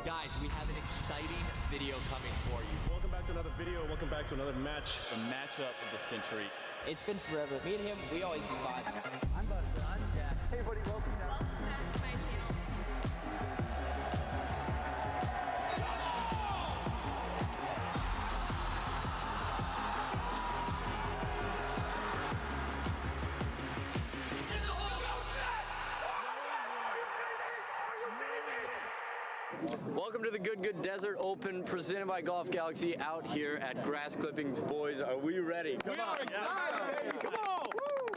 Guys, we have an exciting video coming for you. Welcome back to another video. Welcome back to another match. The matchup of the century. It's been forever. Me and him, we always do live. I'm Bud. I'm Jack. Hey, buddy, welcome down. Welcome back to my channel. Welcome to the Good Desert Open presented by Golf Galaxy out here at Grass Clippings. Boys, are we ready? Come on. Excited. Come on.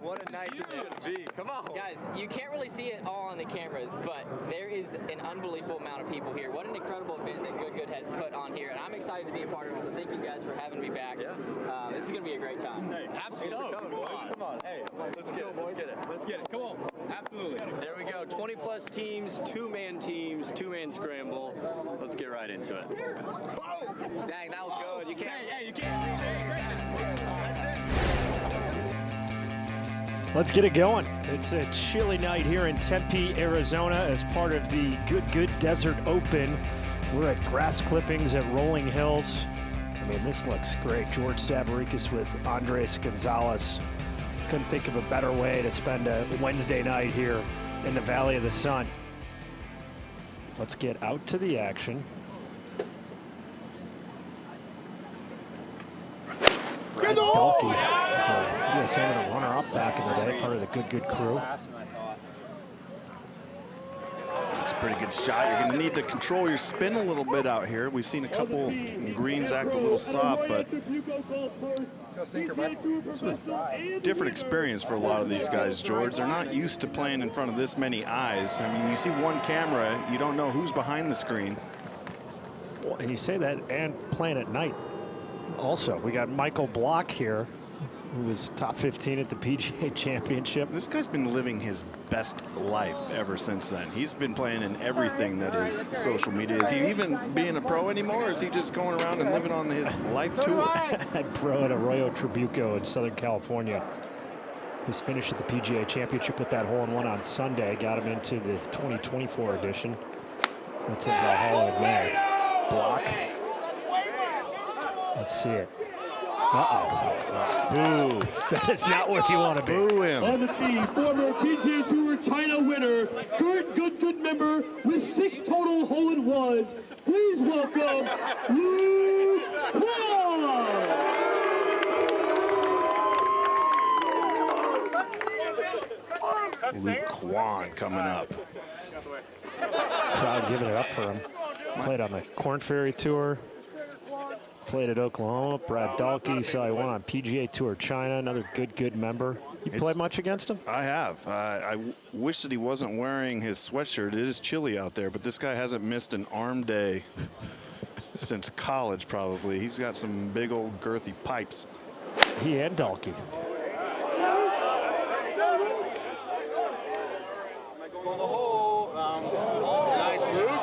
What a night it's going to be. Come on. Guys, you can't really see it all on the cameras, but there is an unbelievable amount of people here. What an incredible event that Good has put on here, and I'm excited to be a part of it, so thank you guys for having me back. Yeah. This is going to be a great time. Hey, absolutely. Come on. Hey, let's get it. Let's get it. Come on. Absolutely. There we go. 20 plus teams, two-man teams, two-man scramble. Let's get right into it. Dang, that was good. You can't. Hey, you can't. That's it. Let's get it going. It's a chilly night here in Tempe, Arizona as part of the Good Desert Open. We're at Grass Clippings at Rolling Hills. I mean, this looks great. George Savaricas with Andres Gonzalez. Couldn't think of a better way to spend a Wednesday night here in the Valley of the Sun. Let's get out to the action. Brad Dalkey, USA and a runner-up back in the day, part of the Good crew. That's a pretty good shot. You're going to need to control your spin a little bit out here. We've seen a couple greens act a little soft, but it's a different experience for a lot of these guys, George. They're not used to playing in front of this many eyes. I mean, you see one camera, you don't know who's behind the screen. Well, and you say that and playing at night. Also, we got Michael Block here, who was top 15 at the PGA Championship. This guy's been living his best life ever since then. He's been playing in everything that is social media. Is he even being a pro anymore, or is he just going around and living on his life tour? Pro at Arroyo Trabuco in Southern California. His finish at the PGA Championship with that hole-in-one on Sunday got him into the 2024 edition. That's in Valhalla in May. Block. Let's see it. Boo. That is not where you want to be. Boo him. On the tee, former PGA Tour China winner, current Good member with 6 total hole-in-ones. Please welcome Luke Kwan. Luke Kwan coming up. Crowd giving it up for him. Played on the Korn Ferry Tour. Played at Oklahoma. Brad Dalkey saw he won on PGA Tour China, another good member. You played much against him? I have. I wish that he wasn't wearing his sweatshirt. It is chilly out there, but this guy hasn't missed an arm day since college, probably. He's got some big old girthy pipes. He and Dalkey.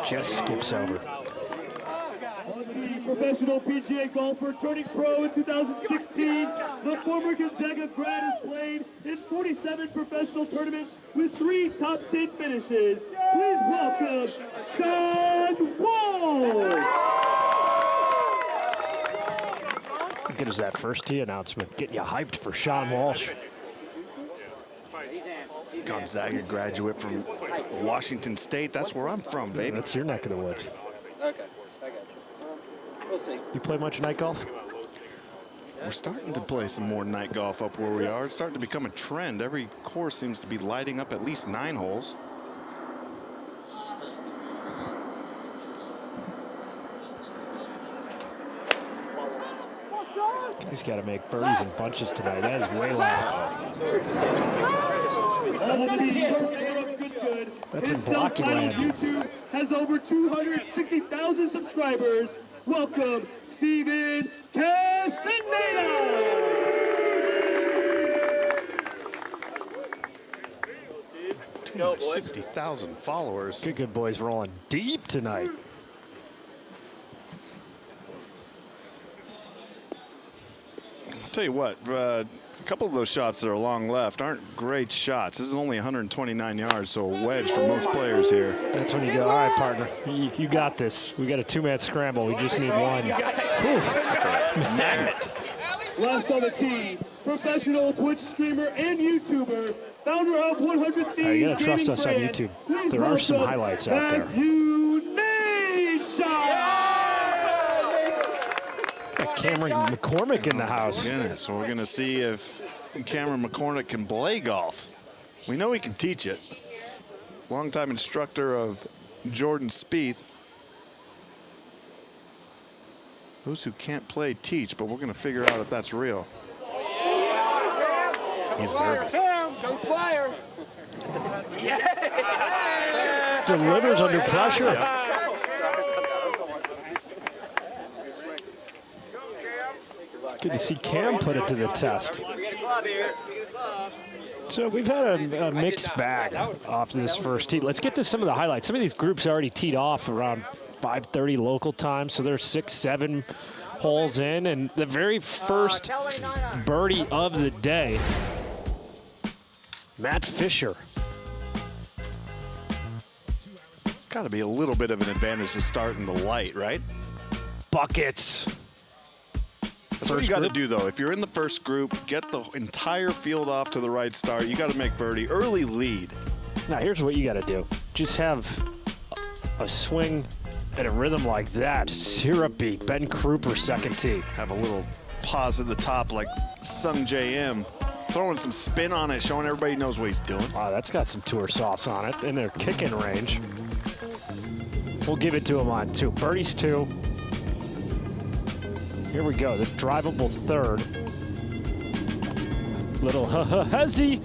Just skips over. Professional PGA golfer turning pro in 2016, the former Gonzaga grad has played in 47 professional tournaments with 3 top 10 finishes. Please welcome Sean Walsh. How good is that first tee announcement? Getting you hyped for Sean Walsh. Gonzaga graduate from Washington State. That's where I'm from, baby. That's your neck of the woods. Okay, I got you. We'll see. You play much night golf? We're starting to play some more night golf up where we are. It's starting to become a trend. Every course seems to be lighting up at least 9 holes. He's got to make birdies and bunches tonight. That is way left. That's in blocky land. YouTube has over 260,000 subscribers. Welcome, Steven Castaneda. 60,000 followers. Good boys rolling deep tonight. I'll tell you what, A couple of those shots that are long left aren't great shots. This is only 129 yards, so a wedge for most players here. That's when you go, all right, partner, you got this. We got a two-man scramble. We just need one. That's a magnet. Last on the tee, professional Twitch streamer and YouTuber, founder of 100 Thieves. You gotta trust us on brand. YouTube. Please There are some welcome highlights out there. Cameron McCormick in the house. Goodness, so we're gonna see if Cameron McCormick can play golf. We know he can teach it. Longtime instructor of Jordan Spieth. Those who can't play teach, but we're gonna figure out if that's real. He's nervous. Delivers under pressure. Good to see Cam put it to the test. So we've had a mixed bag off this first tee. Let's get to some of the highlights. Some of these groups already teed off around 5:30 local time, so they're 6-7 holes in. And the very first birdie of the day, Matt Fisher. Got to be a little bit of an advantage to start in the light, right? Buckets. That's what you got to do, though. If you're in the first group, get the entire field off to the right start. You got to make birdie. Early lead. Now, here's what you got to do. Just have a swing and a rhythm like that. Syrupy. Ben Kruper, second tee. Have a little pause at the top like Sung J.M. Throwing some spin on it, showing everybody knows what he's doing. Wow, that's got some tour sauce on it in their kicking range. We'll give it to him on two. Birdie's two. Here we go, the drivable third. Little hezzy.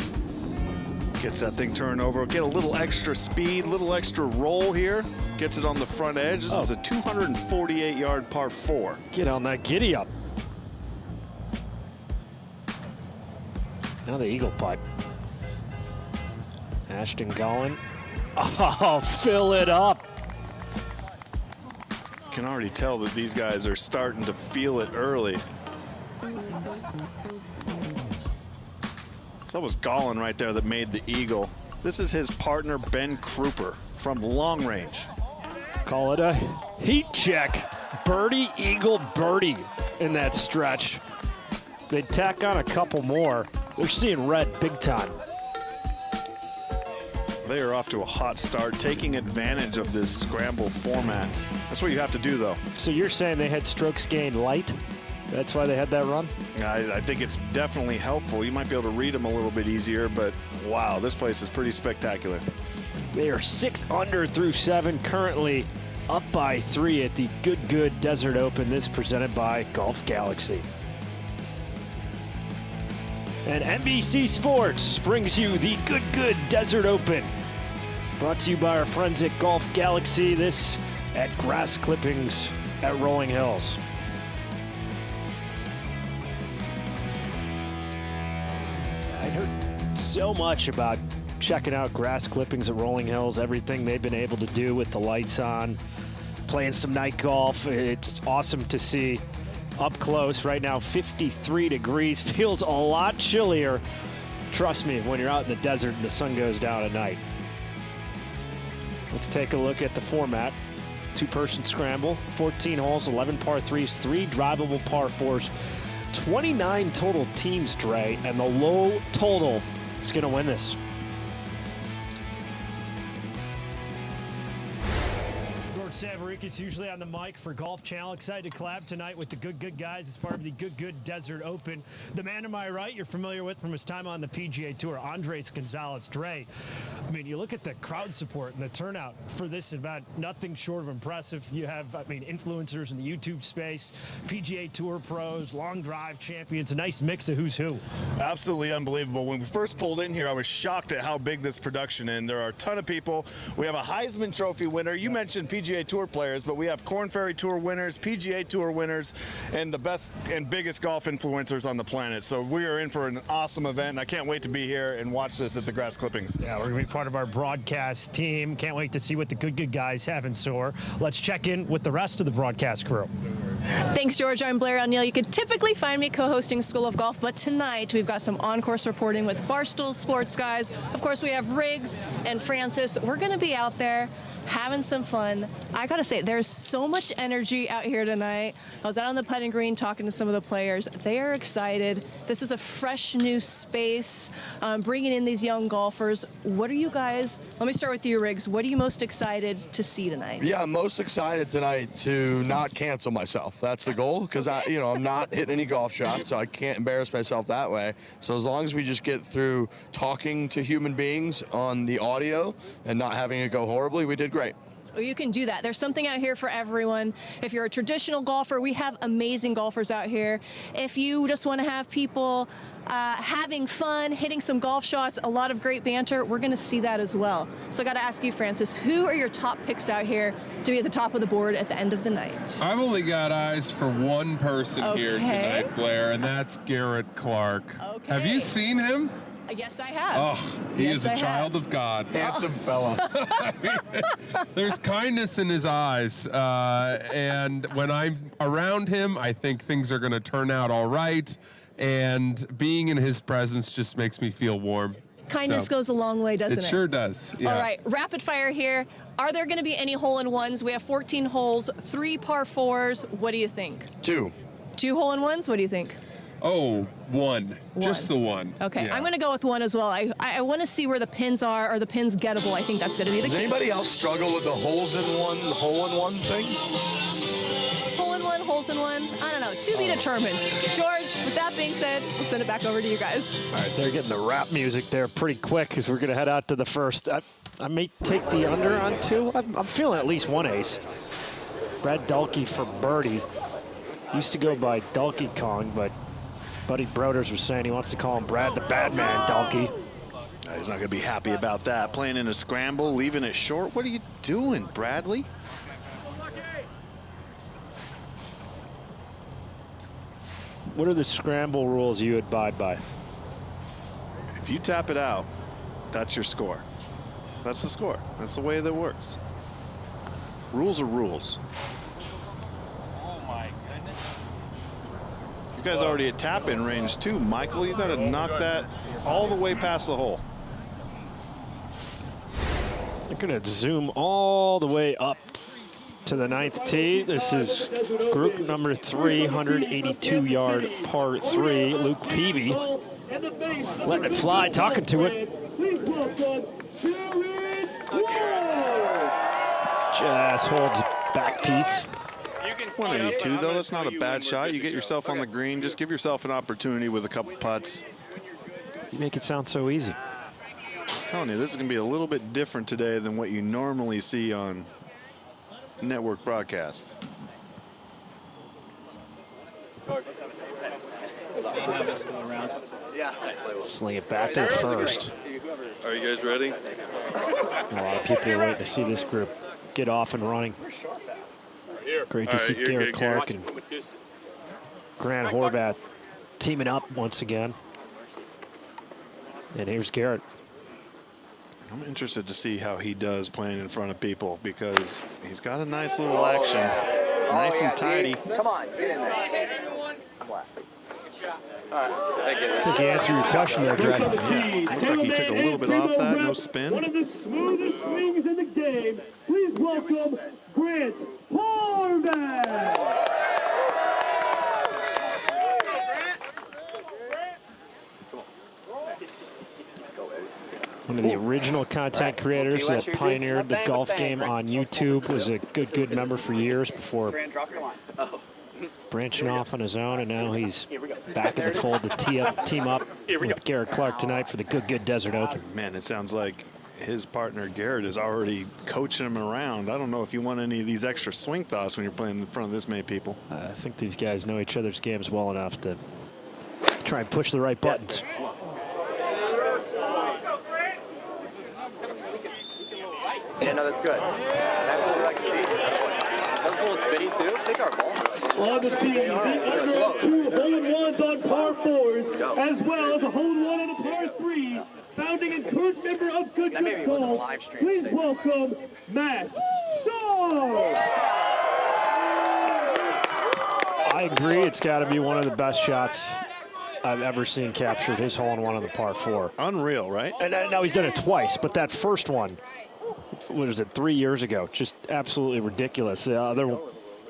Gets that thing turned over. Get a little extra speed, little extra roll here. Gets it on the front edge. This is a 248-yard par 4. Get on that giddy up. Now the eagle putt. Ashton going. Oh, fill it up. Can already tell that these guys are starting to feel it early. So it was Gollin right there that made the eagle. This is his partner, Ben Kruper, from long range. Call it a heat check. Birdie, eagle, birdie in that stretch. They tack on a couple more. They're seeing red big time. They are off to a hot start, taking advantage of this scramble format. That's what you have to do, though. So you're saying they had strokes gained light? That's why they had that run? I think it's definitely helpful. You might be able to read them a little bit easier, but wow, this place is pretty spectacular. They are 6 under through 7, currently up by 3 at the Good Desert Open. This presented by Golf Galaxy. And NBC Sports brings you the Good Desert Open. Brought to you by our friends at Golf Galaxy. This at Grass Clippings at Rolling Hills. I heard so much about checking out Grass Clippings at Rolling Hills, everything they've been able to do with the lights on, playing some night golf. It's awesome to see up close. Right now, 53 degrees. Feels a lot chillier, trust me, when you're out in the desert and the sun goes down at night. Let's take a look at the format. Two-person scramble, 14 holes, 11 par 3s, 3 drivable par 4s, 29 total teams, Dre, and the low total is going to win this. Savaricas usually on the mic for Golf Channel. Excited to collab tonight with the Good guys as part of the Good Desert Open. The man to my right, you're familiar with from his time on the PGA Tour, Andres Gonzalez. Dre, I mean, you look at the crowd support and the turnout for this event, nothing short of impressive. You have, I mean, influencers in the YouTube space, PGA Tour pros, long drive champions, a nice mix of who's who. Absolutely unbelievable. When we first pulled in here, I was shocked at how big this production is. There are a ton of people. We have a Heisman Trophy winner. You mentioned PGA Tour players, but we have Korn Ferry Tour winners, PGA Tour winners, and the best and biggest golf influencers on the planet. So we are in for an awesome event, and I can't wait to be here and watch this at the Grass Clippings. Yeah, we're going to be part of our broadcast team. Can't wait to see what the good guys have in store. Let's check in with the rest of the broadcast crew. Thanks, George. I'm Blair O'Neill. You can typically find me co-hosting School of Golf, but tonight we've got some on-course reporting with Barstool Sports guys. Of course, we have Riggs and Francis. We're going to be out there having some fun. I gotta say, there's so much energy out here tonight. I was out on the putting green talking to some of the players. They are excited. This is a fresh new space, bringing in these young golfers. What are you guys, let me start with you, Riggs. What are you most excited to see tonight? Yeah, I'm most excited tonight to not cancel myself. That's the goal, because I'm not hitting any golf shots, so I can't embarrass myself that way. So as long as we just get through talking to human beings on the audio and not having it go horribly, we did great. Well, you can do that. There's something out here for everyone. If you're a traditional golfer, we have amazing golfers out here. If you just want to have people having fun, hitting some golf shots, a lot of great banter, we're going to see that as well. So I got to ask you, Francis, who are your top picks out here to be at the top of the board at the end of the night? I've only got eyes for one person here tonight, Blair, and that's Garrett Clark. Okay. Have you seen him? Yes, I have. Oh, he is a child of God. Handsome fella. There's kindness in his eyes, and when I'm around him, I think things are going to turn out all right, and being in his presence just makes me feel warm. Kindness goes a long way, doesn't it? It sure does, yeah. All right, rapid fire here. Are there going to be any hole-in-ones? We have 14 holes, 3 par 4s. What do you think? 2. 2 hole-in-ones? What do you think? Oh, one. Just the one. Okay, Yeah. I'm going to go with 1 as well. I want to see where the pins are. Are the pins gettable? I think that's going to be the Does key. anybody else struggle with the hole-in-one thing? Hole-in-one, holes-in-one? I don't know. To be determined. George, with that being said, we'll send it back over to you guys. All right, they're getting the rap music there pretty quick because we're going to head out to the first. I may take the under on 2. I'm feeling at least 1 ace. Brad Dulke for birdie. Used to go by Dulke Kong, but Buddy Broders was saying he wants to call him Brad the Bad Man Dulke. He's not going to be happy about that. Playing in a scramble, leaving it short. What are you doing, Bradley? What are the scramble rules you abide by? If you tap it out, that's your score. That's the score. That's the way that works. Rules are rules. You guys already at tap-in range too, Michael. You got to knock that all the way past the hole. They're going to zoom all the way up to the 9th tee. This is group number 382-yard par 3. Luke Peavy letting it fly, talking to it. Just holds back piece. 182 though, that's not a bad shot. You get yourself on the green, just give yourself an opportunity with a couple putts. You make it sound so easy. I'm telling you, this is going to be a little bit different today than what you normally see on network broadcast. Sling it back there first. Are you guys ready? A lot of people are waiting to see this group get off and running. Great to see Garrett Clark and Grant Horvath teaming up once again. And here's Garrett. I'm interested to see how he does playing in front of people because he's got a nice little action. Nice and tidy. Come on, get in there. I think you answered your question there, Dredd. Yeah, looked like he took a little bit off that, no spin. One of the smoothest swings in the game. Please welcome Grant Horvath. One of the original content creators that pioneered the golf game on YouTube, was a good member for years before branching off on his own, and now he's back in the fold to team up with Garrett Clark tonight for the Good Desert Open. Man, it sounds like his partner Garrett is already coaching him around. I don't know if you want any of these extra swing thoughts when you're playing in front of this many people. I think these guys know each other's games well enough to try and push the right buttons. Yeah, no, that's good. That's what we like to see. That was a little spinny too. I think our ball. On the team, the under 2 hole-in-ones on par 4s, as well as a hole-in-one on a par 3. Founding and current member of Good Good Golf, please welcome Matt Starr. I agree. It's got to be one of the best shots I've ever seen captured. His hole-in-one on the par 4. Unreal, right? And now he's done it twice, but that first one, what was it, 3 years ago? Just absolutely ridiculous. The other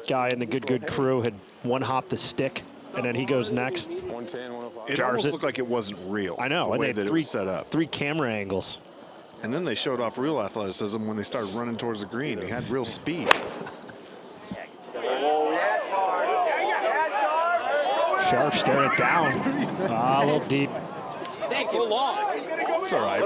guy in the Good crew had one-hopped the stick, and then he goes next. 110, 105. It almost looked like it wasn't real. I know. The And way they that had it was set up. 3 camera angles. And then they showed off real athleticism when they started running towards the green. He had real speed. Sharp staring it down. A little deep. Thanks, so long. It's all right.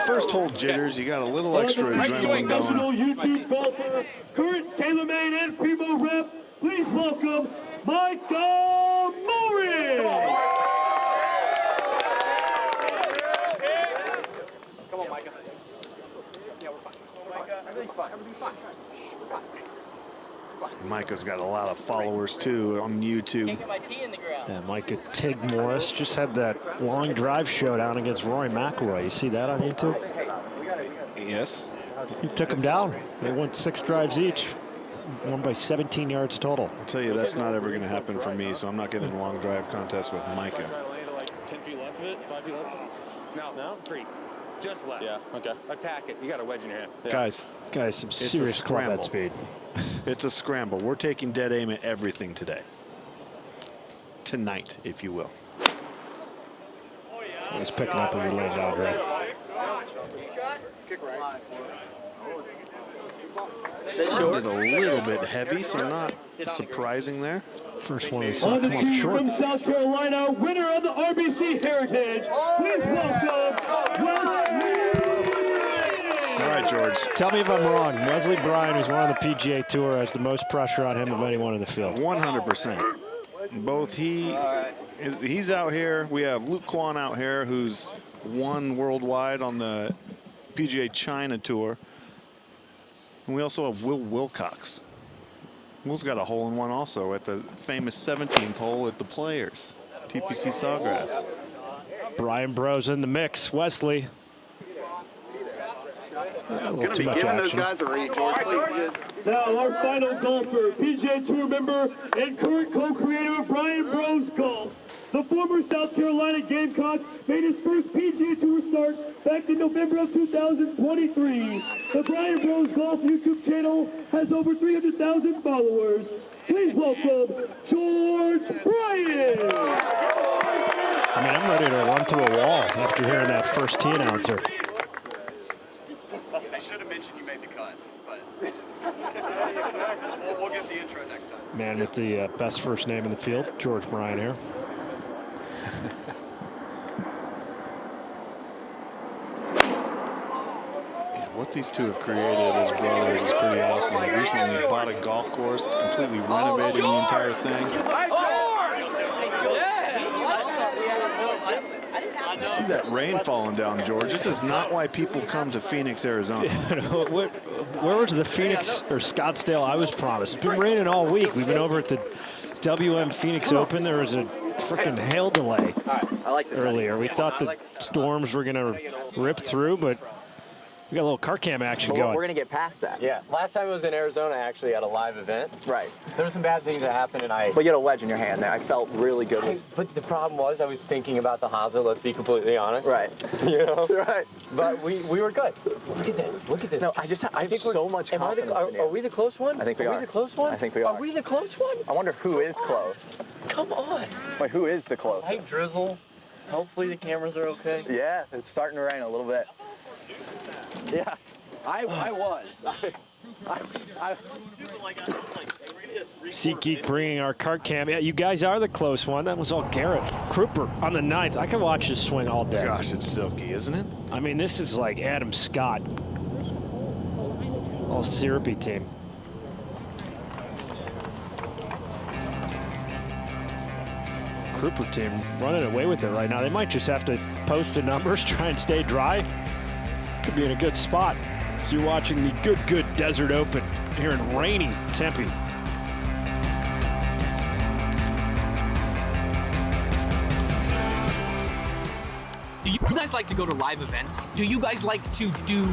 First hole jitters. You got a little extra adrenaline Professional going. YouTube golfer, current TaylorMade and Primo rep, please welcome Micah Morris. Come on, Micah. Yeah, we're fine. Micah, everything's fine. Everything's fine. Micah's got a lot of followers, too, on YouTube. Can't get my tee in the ground. And Micah Tig Morris just had that long drive showdown against Rory McIlroy. You see that on YouTube? Yes. He took him down. They went 6 drives each. Won by 17 yards total. I'll tell you, that's not ever going to happen for me, so I'm not getting a long drive contest with Micah. 10 feet left of it, 5 feet left? No, 3. Just left. Yeah, okay. Attack it. You got a wedge in your hand. Yeah. Guys, some serious club head speed. It's a scramble. We're taking dead aim at everything today. Tonight, if you will. He's picking up a good lane down drive. Sounded a little bit heavy, so not surprising there. First one we saw On the come up team short. from South Carolina, winner of the RBC Heritage, please welcome Wesley. All right, George. Tell me if I'm wrong. Wesley Bryan, who's won on the PGA Tour, has the most pressure on him of anyone in the field. 100%. Both he's out here. We have Luke Kwan out here, who's won worldwide on the PGA China Tour. And we also have Will Wilcox. Will's got a hole-in-one also at the famous 17th hole at the Players, TPC Sawgrass. Brian Bro's in the mix. Wesley. Gonna be giving those guys a read, George. Please. Now our final golfer, PGA Tour member and current co-creator of Brian Bros Golf. The former South Carolina Gamecock made his first PGA Tour start back in November of 2023. The Brian Bros Golf YouTube channel has over 300,000 followers. Please welcome George Bryan. I mean, I'm ready to run through a wall after hearing that first tee announcer. They should have mentioned you made the cut, but we'll get the intro next time. Man with the best first name in the field, George Bryan here. What these two have created as brothers is pretty awesome. They recently bought a golf course, completely renovating the entire thing. See that rain falling down, George? This is not why people come to Phoenix, Arizona. Where was the Phoenix or Scottsdale I was promised? It's been raining all week. We've been over at the WM Phoenix Open. There was a freaking hail delay earlier. We thought the storms were going to rip through, but we got a little car cam action going. We're going to get past that. Yeah. Last time I was in Arizona, actually, at a live event. Right. There were some bad things that happened, and But you had a wedge in your hand there. I felt really good with But the problem was I was thinking about the Haza, let's be completely honest. Right. You know? Right. But we were good. Look at this. Look at this. No, I have so much confidence in you. Are we the close one? I think we are. Are we the close one? I think we are. Are we the close one? I wonder who is close. Come on. Wait, who is the close? Light drizzle. Hopefully the cameras are okay. Yeah, it's starting to rain a little bit. Yeah. I was. SeatGeek bringing our cart cam. Yeah, you guys are the close one. That was all Garrett Kruper on the 9th. I could watch this swing all day. Gosh, it's silky, isn't it? I mean, this is like Adam Scott. All syrupy team. Kruper team running away with it right now. They might just have to post the numbers, try and stay dry. Could be in a good spot. So you're watching the Good Desert Open here in rainy Tempe. guys like to go to live events? Do you guys like to do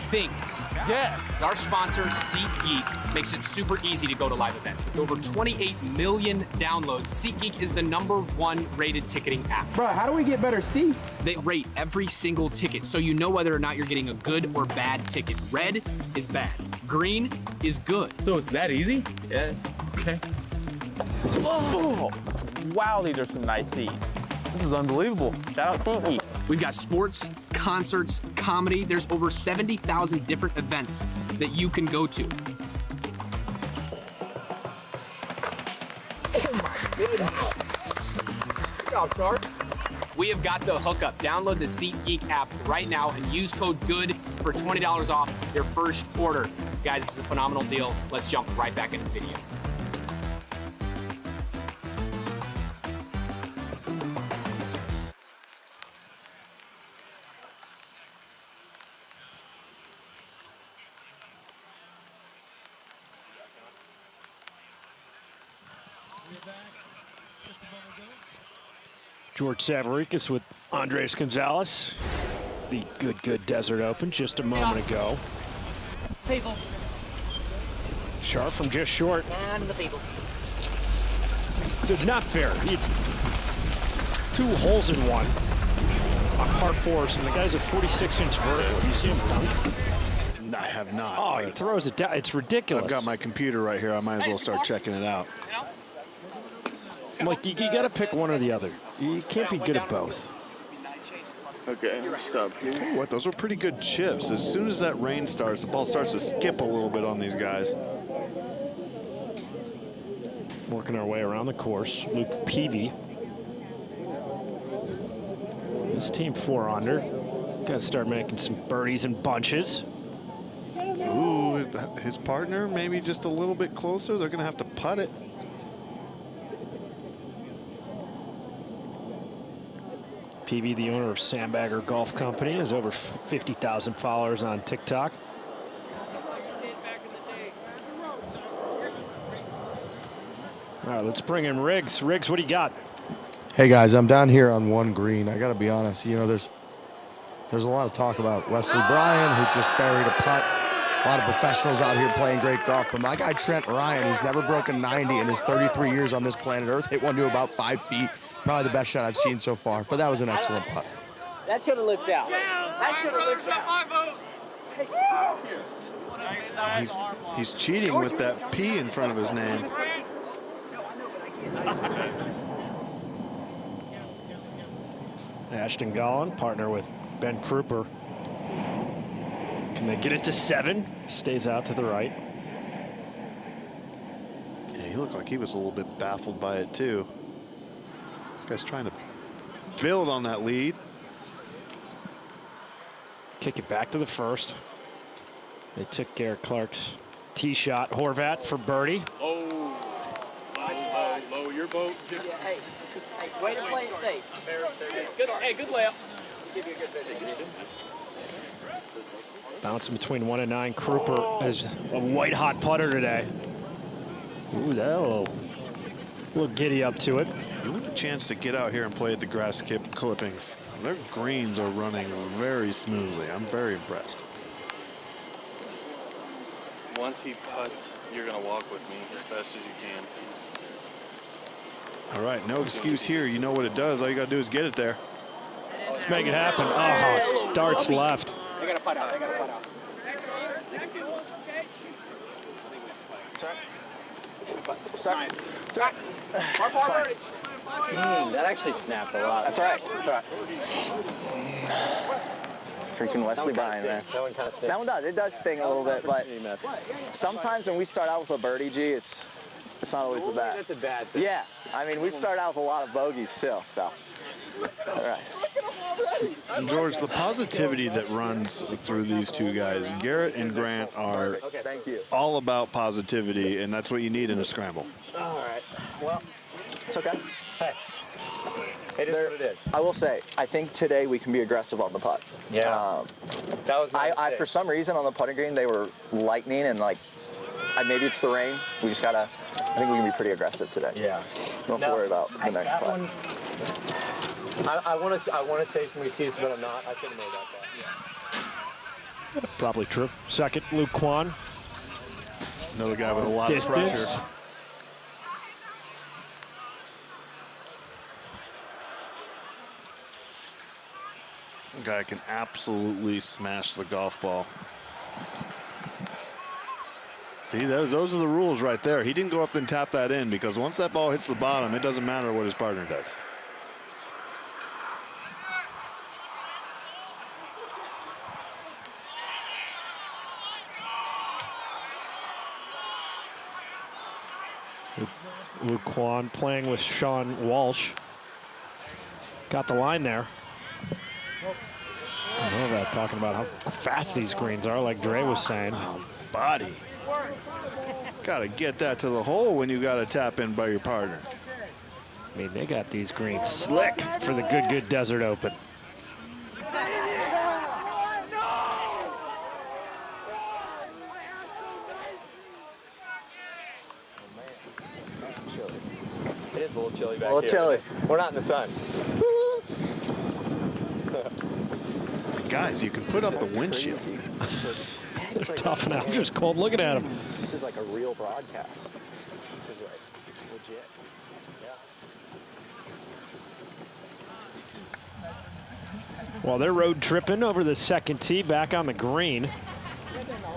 things? Yes. Our sponsor, SeatGeek, makes it super easy to go to live events. With over 28 million downloads, SeatGeek is the #1 rated ticketing app. Bro, how do we get better seats? They rate every single ticket, so you know whether or not you're getting a good or bad ticket. Red is bad. Green is good. So it's that easy? Yes. Okay. Oh, wow, these are some nice seats. This is unbelievable. Shout out SeatGeek. We've got sports, concerts, comedy. There's over 70,000 different events that you can go to. Oh my goodness. Good job, Shark. We have got the hookup. Download the SeatGeek app right now and use code GOOD for $20 off your first order. Guys, this is a phenomenal deal. Let's jump right back into the video. George Savaricas with Andres Gonzalez. The Good Desert Open just a moment ago. People. Sharp from just short. And the people. So it's not fair. It's 2 holes in one on par 4s, and the guy's a 46-inch vertical. You see him dunk? I have not. Oh, he throws it down. It's ridiculous. I've got my computer right here. I might as well start checking it out. Like, you got to pick one or the other. You can't be good at both. Okay, stop here. What? Those were pretty good chips. As soon as that rain starts, the ball starts to skip a little bit on these guys. Working our way around the course. Luke Peavy. This team 4 under. Got to start making some birdies and bunches. Ooh, his partner maybe just a little bit closer. They're going to have to putt it. Peavy, the owner of Sandbagger Golf Company, has over 50,000 followers on TikTok. All right, let's bring in Riggs. Riggs, what do you got? Hey guys, I'm down here on 1 green. I got to be honest. You know, there's a lot of talk about Wesley Bryan, who just buried a putt. A lot of professionals out here playing great golf, but my guy Trent Ryan, who's never broken 90 in his 33 years on this planet Earth, hit one to about 5 feet. Probably the best shot I've seen so far, but that was an excellent putt. That should have looked out. That should have looked out. He's cheating with that P in front of his name. Ashton Gollan, partner with Ben Kruper. Can they get it to 7? Stays out to the right. Yeah, he looked like he was a little bit baffled by it too. This guy's trying to build on that lead. Kick it back to the first. They took Garrett Clark's tee shot. Horvat for birdie. Oh, low your boat. Yeah, hey, way to play it safe. Good layup. Bouncing between 1 and 9. Kruper is a white hot putter today. Ooh, that a little giddy up to it. You have a chance to get out here and play at the grass clippings. Their greens are running very smoothly. I'm very impressed. Once he putts, you're going to walk with me as best as you can. All right, no excuse here. You know what it does. All you got to do is get it there. Let's make it happen. Oh, darts left. They got to putt out. They got to putt out. Sorry. It's all right. Dang, that actually snapped a lot. That's all right. That's all right. Freaking Wesley Bryan, man. That one kind of stings. That one does. It does sting a little bit, but sometimes when we start out with a birdie, G, it's not always the best. That's a bad thing. Yeah. I mean, we've started out with a lot of bogeys still, so. All right. And George, the positivity that runs through these two guys, Garrett and Grant, are all about positivity, and that's what you need in a scramble. All right. Well, it's okay. Hey. It is what it is. I will say, I think today we can be aggressive on the putts. Yeah. That was I for some reason on the putting green, they were lightning and like, maybe it's the rain. We just gotta, I think we can be pretty aggressive today. Yeah. Don't have to worry about the next putt. I want to say some excuses, but I'm not. I should have made that thought. Probably true. Second, Luke Kwan. Another guy with a lot of pressure. Guy can absolutely smash the golf ball. See, those are the rules right there. He didn't go up and tap that in because once that ball hits the bottom, it doesn't matter what his partner does. Luke Kwan playing with Sean Walsh. Got the line there. I know that, talking about how fast these greens are, like Dre was saying. Oh, body. Got to get that to the hole when you got to tap in by your partner. I mean, they got these greens slick for the Good Desert Open. It is a little chilly back here. A little chilly. We're not in the sun. Guys, you can put up the windshield. They're tough and I'm just cold looking at them. This is like a real broadcast. This is like legit. Yeah. Well, they're road tripping over the second tee back on the green.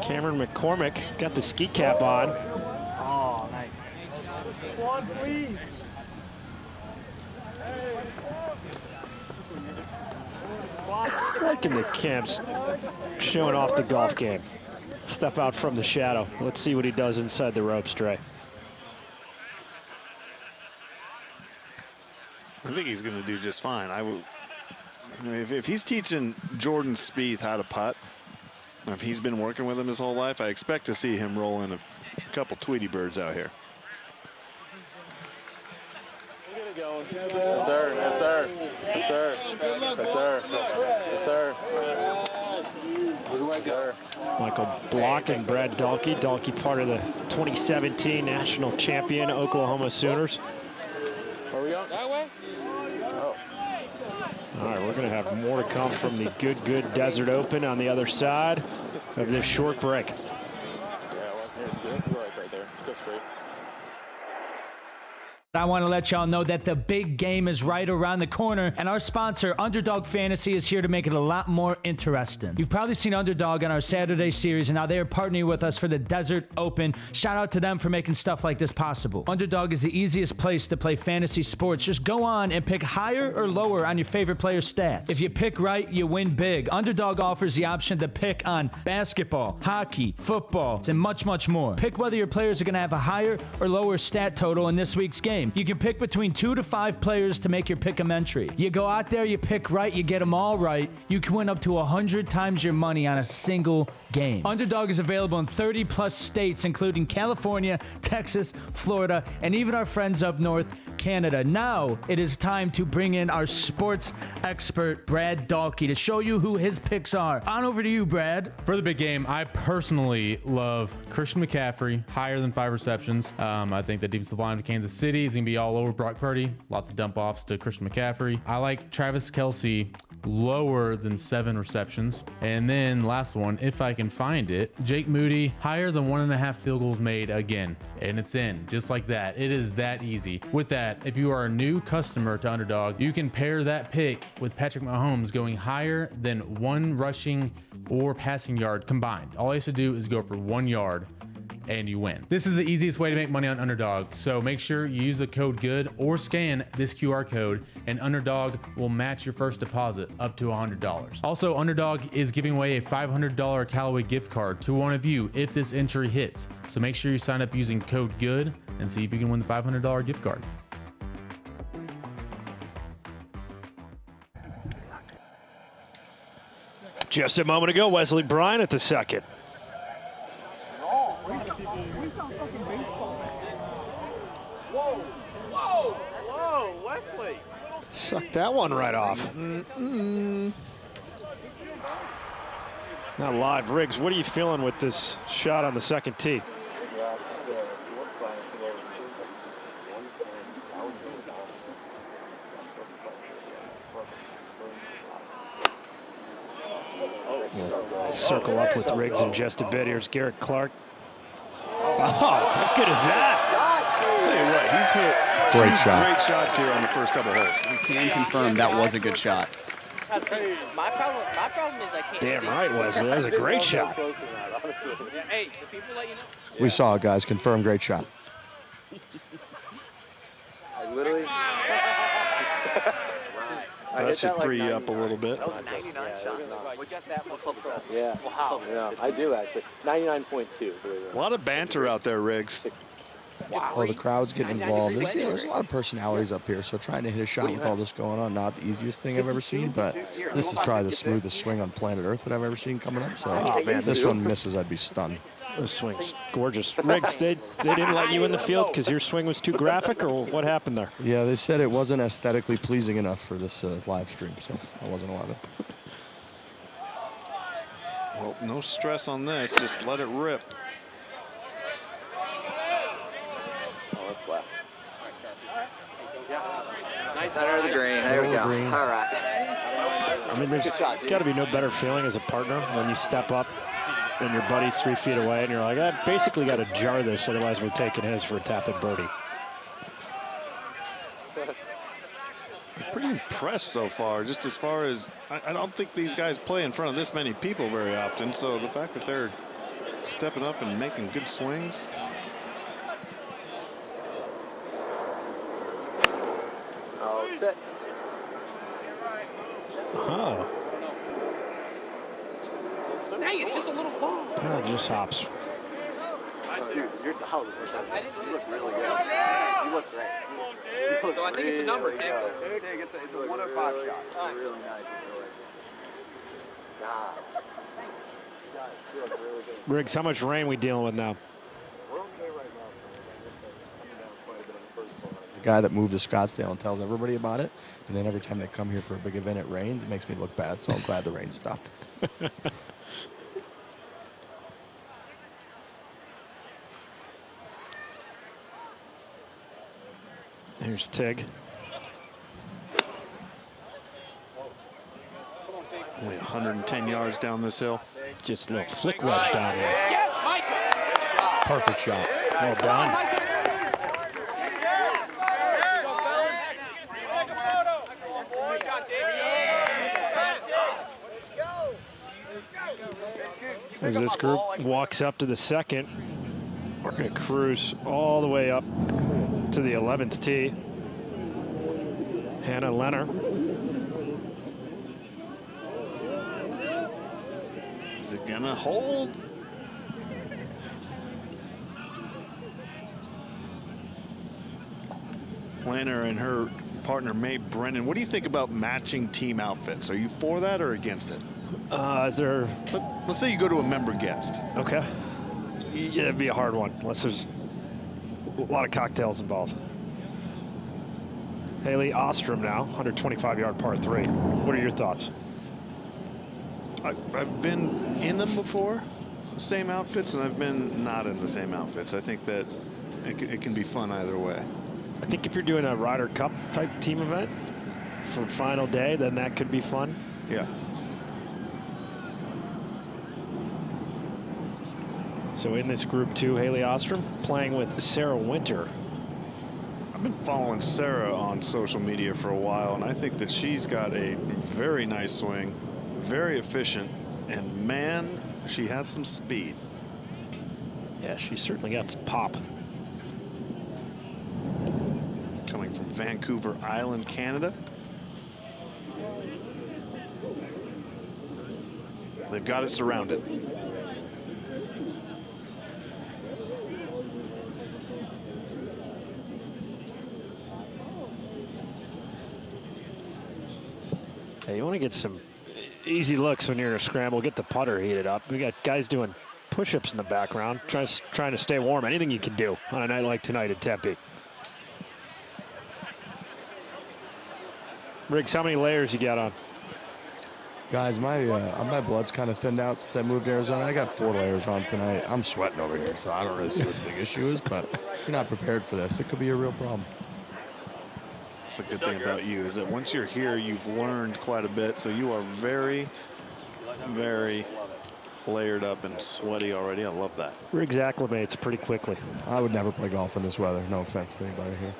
Cameron McCormick got the ski cap on. Oh, nice. One, please. Liking the camps showing off the golf game. Step out from the shadow. Let's see what he does inside the ropes, Dre. I think he's going to do just fine. If he's teaching Jordan Spieth how to putt, if he's been working with him his whole life, I expect to see him roll in a couple Tweety birds out here. Yes, sir. Yes, sir. Yes, sir. Yes, sir. Yes, sir. Yes, sir. Michael Block and Brad Dahlke. Dahlke part of the 2017 national champion Oklahoma Sooners. Are we going that way? Oh. All right, we're going to have more to come from the Good Desert Open on the other side of this short break. Yeah, well, you're right there. Go straight. I want to let y'all know that the big game is right around the corner, and our sponsor, Underdog Fantasy, is here to make it a lot more interesting. You've probably seen Underdog on our Saturday series, and now they are partnering with us for the Desert Open. Shout out to them for making stuff like this possible. Underdog is the easiest place to play fantasy sports. Just go on and pick higher or lower on your favorite player's stats. If you pick right, you win big. Underdog offers the option to pick on basketball, hockey, football, and much, much more. Pick whether your players are going to have a higher or lower stat total in this week's game. You can pick between 2 to 5 players to make your pick'em entry. You go out there, you pick right, you get them all right. You can win up to 100 times your money on a single game. Underdog is available in 30 plus states, including California, Texas, Florida, and even our friends up north, Canada. Now it is time to bring in our sports expert, Brad Dahlke, to show you who his picks are. On over to you, Brad. For the big game, I personally love Christian McCaffrey, higher than 5 receptions. I think the defensive line of Kansas City is going to be all over Brock Purdy. Lots of dump offs to Christian McCaffrey. I like Travis Kelce lower than 7 receptions. And then last one, if I can find it, Jake Moody higher than 1.5 field goals made again. And it's in, just like that. It is that easy. With that, if you are a new customer to Underdog, you can pair that pick with Patrick Mahomes going higher than 1 rushing or passing yard combined. All you have to do is go for 1 yard and you win. This is the easiest way to make money on Underdog, so make sure you use the code GOOD or scan this QR code, and Underdog will match your first deposit up to $100. Also, Underdog is giving away a $500 Callaway gift card to one of you if this entry hits, so make sure you sign up using code GOOD and see if you can win the $500 gift card. Just a moment ago, Wesley Bryan at the second. Whoa, Wesley. Sucked that one right off. Now live, Riggs, what are you feeling with this shot on the second tee? circle up with Riggs in just a bit. Here's Garrett Clark. Oh, how good is that? I'll tell you what, he's hit Great shot. Great shots here on the first couple holes. We can confirm that was a good shot. My problem is I can't Damn see. right, Wesley. That was a great shot. Hey, the people let you know. We saw it, guys. Confirmed great shot. Literally. That should free you up a little bit. That was a 99 shot. Yeah. Wow. Yeah, I do actually. 99.2. A lot of banter out there, Riggs. Wow. Oh, the crowd's getting involved. There's a lot of personalities up here, so trying to hit a shot with all this going on, not the easiest thing I've ever seen, but this is probably the smoothest swing on planet Earth that I've ever seen coming up. So if this one misses, I'd be stunned. This swing's gorgeous. Riggs, they didn't let you in the field because your swing was too graphic, or what happened there? Yeah, they said it wasn't aesthetically pleasing enough for this live stream, so I wasn't allowed to. Well, no stress on this. Just let it rip. Oh, that's left. Nice center of the green. There we go. Green. All right. I mean, there's got to be no better feeling as a partner when you step up and your buddy's 3 feet away, and you're like, I basically got to jar this, otherwise we're taking his for a tap-in birdie. I'm pretty impressed so far, just as far as I don't think these guys play in front of this many people very often, so the fact that they're stepping up and making good swings. Oh, sit. Oh. Hey, it's just a little ball. Oh, it just hops. Dude, you're dialed. You look really good. You look great. So I think it's a number, Tim. It's a 105 shot. Really nice. God. You look really good. Riggs, how much rain we dealing with now? We're okay right now. Quite a bit on the first one. The guy that moved to Scottsdale and tells everybody about it, and then every time they come here for a big event, it rains. It makes me look bad, so I'm glad the rain stopped. Here's Tig. Only 110 yards down this hill. Just a little flick wedge down there. Yes, Michael. Perfect shot. Well done. As this group walks up to the second, we're going to cruise all the way up to the 11th tee. Hannah Leonard. Is it gonna hold? Planner and her partner Mae Brennan. What do you think about matching team outfits? Are you for that or against it? Is there? Let's say you go to a member guest. Okay. Yeah, it'd be a hard one unless there's a lot of cocktails involved. Haley Ostrom now, 125-yard par 3. What are your thoughts? I've been in them before, same outfits, and I've been not in the same outfits. I think that it can be fun either way. I think if you're doing a Ryder Cup type team event for final day, then that could be fun. Yeah. So in this group too, Haley Ostrom playing with Sarah Winter. I've been following Sarah on social media for a while, and I think that she's got a very nice swing, very efficient, and man, she has some speed. Yeah, she certainly got some pop. Coming from Vancouver Island, Canada. They've got it surrounded. Hey, you want to get some easy looks when you're in a scramble, get the putter heated up. We got guys doing push-ups in the background, trying to stay warm. Anything you can do on a night like tonight at Tempe. Riggs, how many layers you got on? Guys, my blood's kind of thinned out since I moved to Arizona. I got 4 layers on tonight. I'm sweating over here, so I don't really see what the big issue is, but if you're not prepared for this, it could be a real problem. That's the good thing about you is that once you're here, you've learned quite a bit, so you are very, very layered up and sweaty already. I love that. Riggs acclimates pretty quickly. I would never play golf in this weather. No offense to anybody here.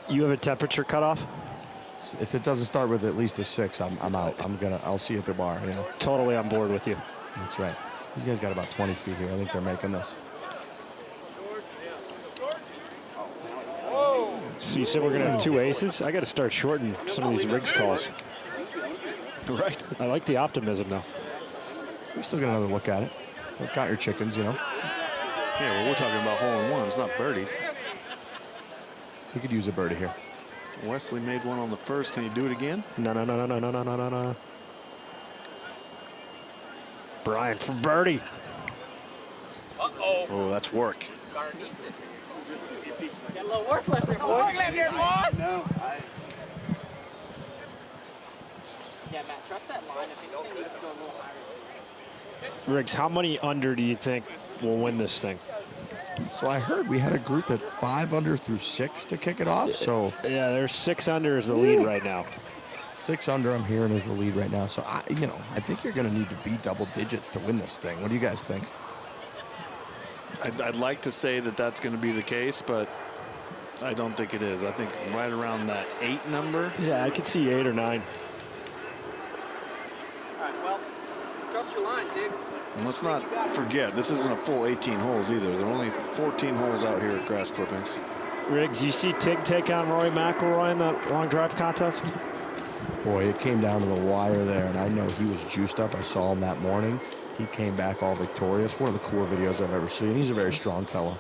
You have a temperature cutoff? If it doesn't start with at least a 6, I'm out. I'll see you at the bar. You know. Totally on board with you. That's right. These guys got about 20 feet here. I think they're making this. So you said we're going to have 2 aces? I got to start shorting some of these Riggs calls. Right. I like the optimism, though. We still get another look at it. Got your chickens, you know. Yeah, well, we're talking about hole-in-ones, not birdies. You could use a birdie here. Wesley made one on the first. Can he do it again? No. Brian for birdie. Oh, that's work. Got a little work left there, boy. Work left here, boy. No. Yeah, Matt, trust that line. If anything, needs to go a little higher. Riggs, how many under do you think will win this thing? So I heard we had a group at 5 under through 6 to kick it off. So yeah, there's 6 under as the lead right now. 6 under, I'm hearing, is the lead right now. So I think you're going to need to be double digits to win this thing. What do you guys think? I'd like to say that that's going to be the case, but I don't think it is. I think right around that 8 number. Yeah, I could see 8 or 9. All right, well, trust your line, Tig. And let's not forget, this isn't a full 18 holes either. There are only 14 holes out here at Grass Clippings. Riggs, you see Tig take on Rory McIlroy in that long drive contest? Boy, it came down to the wire there, and I know he was juiced up. I saw him that morning. He came back all victorious. One of the cooler videos I've ever seen. He's a very strong fellow.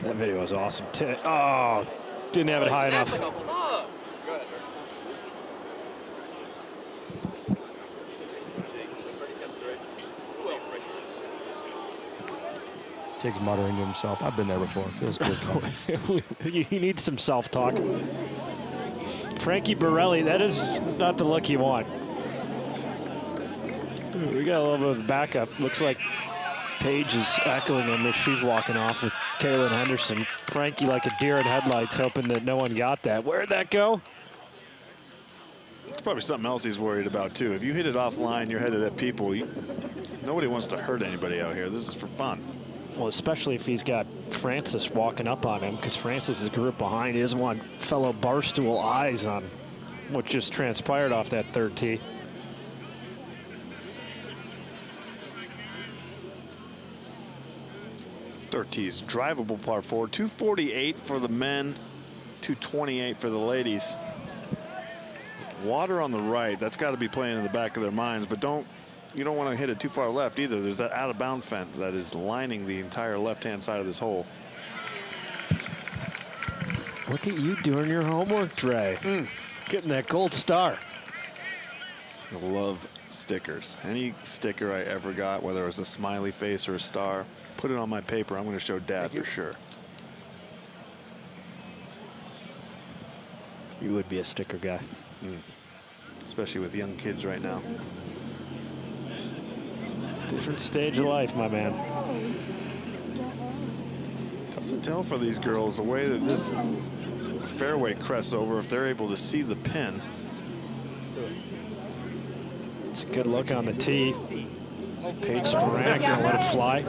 That video was awesome. Oh, didn't have it high enough. Tig's muttering to himself. I've been there before. It feels good. You need some self-talk. Frankie Borelli, that is not the look you want. Ooh, we got a little bit of backup. Looks like Paige is echoing him as she's walking off with Kaylin Henderson. Frankie like a deer in headlights, hoping that no one got that. Where'd that go? It's probably something else he's worried about, too. If you hit it offline, you're headed at people. Nobody wants to hurt anybody out here. This is for fun. Well, especially if he's got Francis walking up on him, because Francis is a group behind. He doesn't want fellow Barstool eyes on what just transpired off that third tee. Third tee is drivable par 4. 248 for the men, 228 for the ladies. Water on the right, that's got to be playing in the back of their minds, but you don't want to hit it too far left either. There's that out-of-bound fence that is lining the entire left-hand side of this hole. Look at you doing your homework, Dre. Getting that gold star. I love stickers. Any sticker I ever got, whether it was a smiley face or a star, put it on my paper. I'm going to show Dad for sure. You would be a sticker guy. Especially with young kids right now. Different stage of life, my man. Tough to tell for these girls the way that this fairway crests over if they're able to see the pin. It's a good look on the tee. Paige Sporanic gonna let it fly.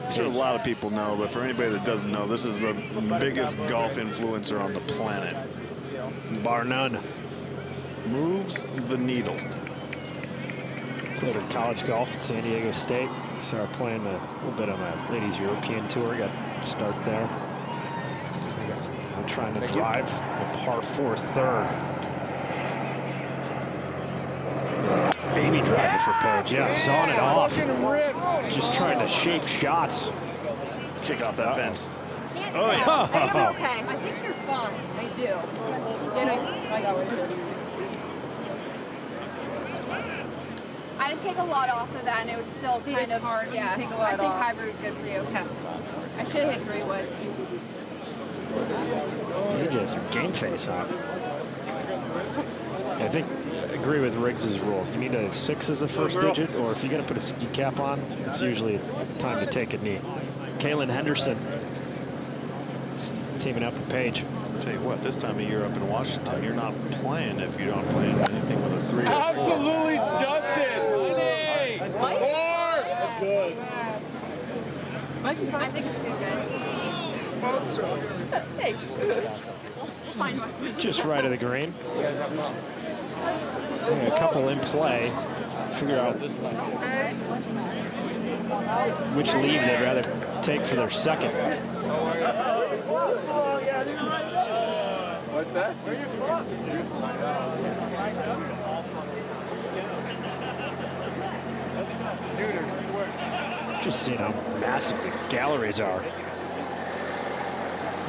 I'm sure a lot of people know, but for anybody that doesn't know, this is the biggest golf influencer on the planet. Bar none. Moves the needle. Played her college golf at San Diego State. Started playing a little bit on a ladies European tour. Got to start there. I'm trying to drive a par 4 third. Baby driver for Paige. Yeah, sawing it off. Just trying to shape shots. Kick off that fence. Oh, yeah. Are you okay? I think you're fine. I do. I got it. I did take a lot off of that, and it was still kind of hard. Yeah, take a lot I think hybrid is good for you. Okay. I should have hit 3 wood. He has your game face on. I think I agree with Riggs's rule. You need a 6 as the first digit, or if you're going to put a ski cap on, it's usually time to take a knee. Kaylin Henderson teaming up with Paige. I'll tell you what, this time of year up in Washington, you're not playing if you don't play anything with a 3 or 4. Absolutely, Justin. I think it should be good. Thanks. We'll find one. Just right of the green. Yeah, a couple in play. Figure out which lead they'd rather take for their second. What's that? Just seeing how massive the galleries are.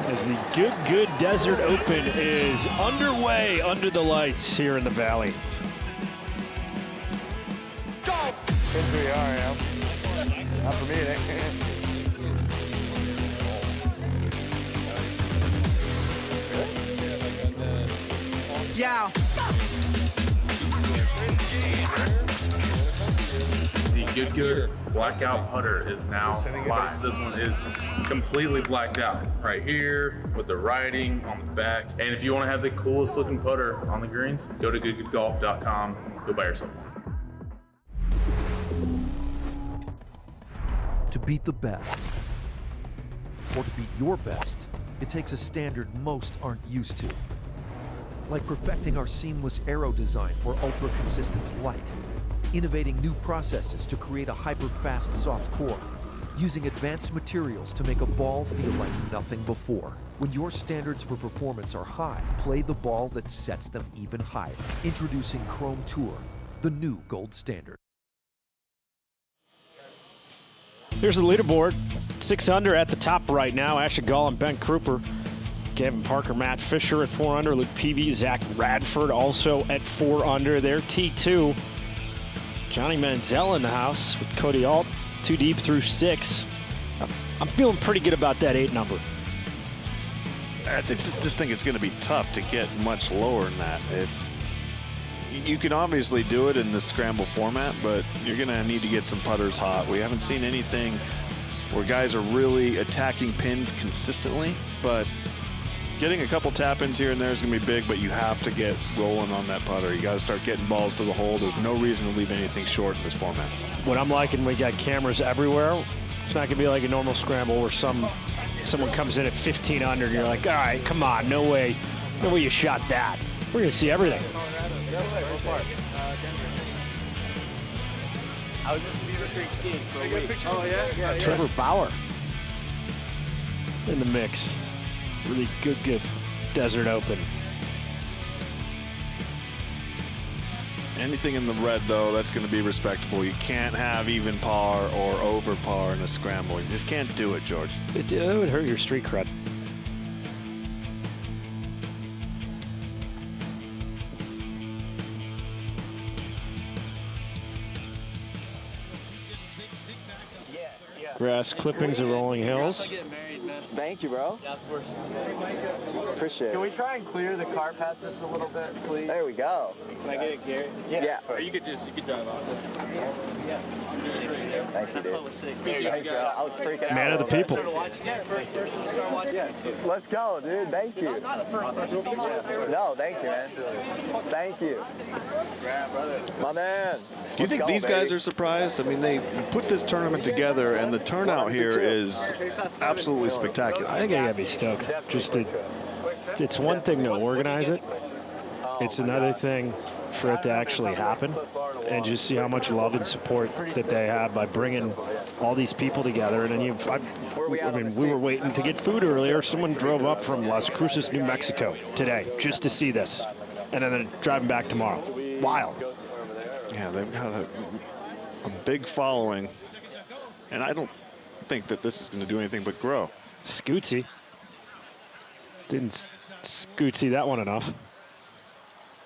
As the Good Desert Open is underway under the lights here in the Valley. Go! Good for you, yeah. Not for me, it ain't. Yeah. The Good blackout putter is now live. This one is completely blacked out right here with the writing on the back. And if you want to have the coolest looking putter on the greens, go to goodgoodgolf.com. Go buy yourself one. To beat the best, or to beat your best, it takes a standard most aren't used to. Like perfecting our seamless aero design for ultra-consistent flight, innovating new processes to create a hyper-fast soft core, using advanced materials to make a ball feel like nothing before. When your standards for performance are high, play the ball that sets them even higher. Introducing Chrome Tour, the new gold standard. Here's the leaderboard. 6 under at the top right now. Asher Gall and Ben Kruper. Kevin Parker, Matt Fisher at 4 under. Luke Peavy, Zach Radford also at 4 under. They're T2. Johnny Manziel in the house with Cody Alt. 2 deep through 6. I'm feeling pretty good about that 8 number. I just think it's going to be tough to get much lower than that. If you can obviously do it in the scramble format, but you're going to need to get some putters hot. We haven't seen anything where guys are really attacking pins consistently, but getting a couple tap-ins here and there is going to be big, but you have to get rolling on that putter. You got to start getting balls to the hole. There's no reason to leave anything short in this format. What I'm liking, we got cameras everywhere. It's not going to be like a normal scramble where someone comes in at 15 under and you're like, all right, come on, no way you shot that. We're going to see everything. I was just in Beaver Creek skiing for a week. Oh, yeah? Trevor Bauer in the mix. Really good Desert Open. Anything in the red, though, that's going to be respectable. You can't have even par or over par in a scramble. You just can't do it, George. It would hurt your street cred. Grass clippings of Rolling Hills. Thank you, bro. Yeah, of course. Appreciate it. Can we try and clear the car path just a little bit, please? There we go. Can I get it, Gary? Yeah. Or you could drive off. Yeah. Thank you, dude. Thanks, bro. I was freaking out. Man of the people. First person to start watching it, too. Let's go, dude. Thank you. Not the first person. No, thank you, man. Thank you. My man. Do you think these guys are surprised? I mean, they put this tournament together, and the turnout here is absolutely spectacular. I think they gotta be stoked. It's one thing to organize it. It's another thing for it to actually happen, and just see how much love and support that they have by bringing all these people together. And then we were waiting to get food earlier. Someone drove up from Las Cruces, New Mexico today just to see this, and then they're driving back tomorrow. Wild. Yeah, they've got a big following, and I don't think that this is going to do anything but grow. Scootsy. Didn't Scootsy that one enough.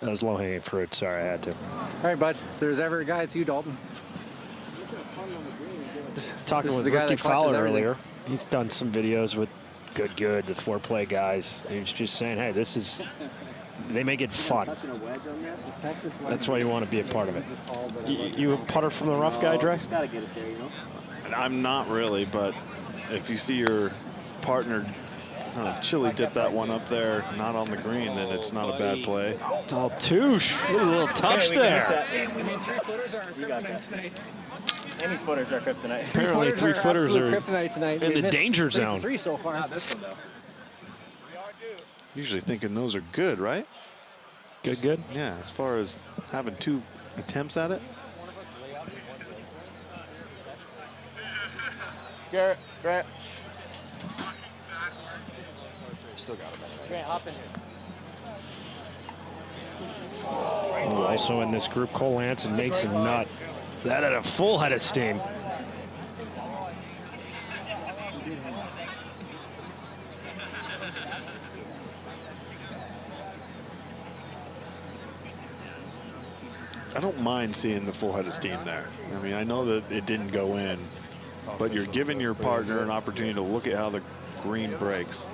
That was low-hanging fruit. Sorry, I had to. All right, bud. If there's ever a guy, it's you, Dalton. Talking with Ricky Fowler earlier. He's done some videos with Good, the foreplay guys. He was just saying, hey, they make it fun. That's why you want to be a part of it. You a putter from the rough guy, Dre? I'm not really, but if you see your partner Kind of chili dip that one up there, not on the green, then it's not a bad play. Daltouche, a little touch there. You got that. Any footers are kryptonite. Apparently, three-footers are kryptonite tonight. in the danger zone. 3 so far. Not this one, though. Usually thinking those are good, right? Good. Yeah, as far as having 2 attempts at it. Garrett, Grant. Still got it. Grant, hop in here. Also in this group, Cole Lance and Mason Nutt. That had a full head of steam. I don't mind seeing the full head of steam there. I mean, I know that it didn't go in, but you're giving your partner an opportunity to look at how the green breaks.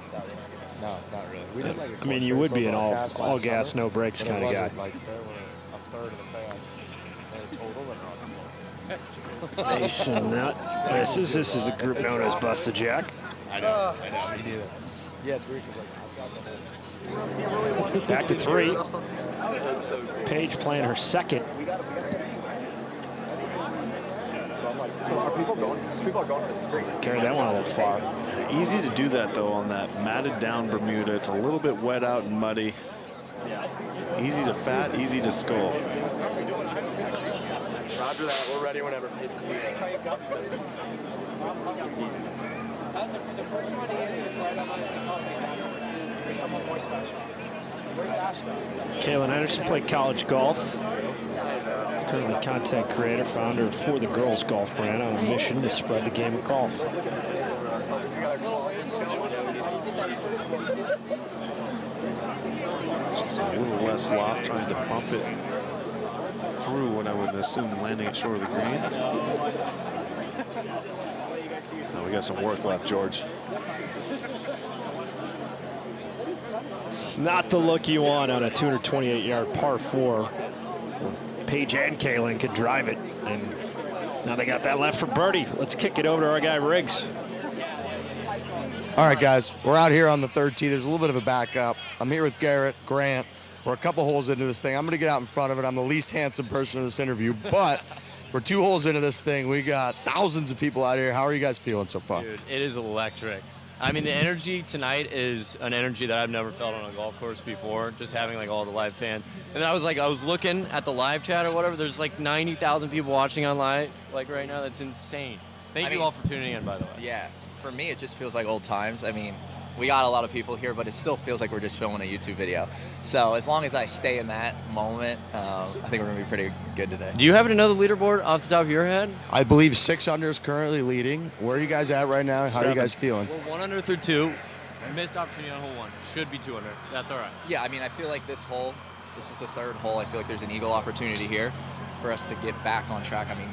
No, not really. We did like I mean, you would be an all gas, no brakes kind of guy. Like there was a third of the fans total. Mason Nutt. This is a group known as Busted Jack. I know. Me neither. Yeah, it's weird because Back to 3. Paige playing her second. People are going for the screen. Carried that one a little far. Easy to do that, though, on that matted down Bermuda. It's a little bit wet out and muddy. Easy to fat, easy to skull. Roger that. We're ready whenever. Kaylin Anderson played college golf. Currently content creator, founder of For the Girls Golf brand, on a mission to spread the game of golf. Just a little less loft, trying to bump it through what I would assume landing it short of the green. Now we got some work left, George. It's not the look you want on a 228-yard par 4. Paige and Kaylin could drive it, and now they got that left for birdie. Let's kick it over to our guy Riggs. All right, guys, we're out here on the 3rd tee. There's a little bit of a backup. I'm here with Garrett, Grant. We're a couple holes into this thing. I'm going to get out in front of it. I'm the least handsome person in this interview, but we're 2 holes into this thing. We got thousands of people out here. How are you guys feeling so far? Dude, it is electric. I mean, the energy tonight is an energy that I've never felt on a golf course before, just having like all the live fans. And then I was looking at the live chat or whatever. There's like 90,000 people watching on live like right now. That's insane. Thank you all for tuning in, by the way. Yeah, for me, it just feels like old times. I mean, we got a lot of people here, but it still feels like we're just filming a YouTube video. So as long as I stay in that moment, I think we're going to be pretty good today. Do you have another leaderboard off the top of your head? I believe 6 under is currently leading. Where are you guys at right now? How are you guys feeling? We're 1 under through 2. Missed opportunity on hole 1. Should be 2 under. That's all right. Yeah, I mean, I feel like this is the 3rd hole. I feel like there's an eagle opportunity here for us to get back on track. I mean,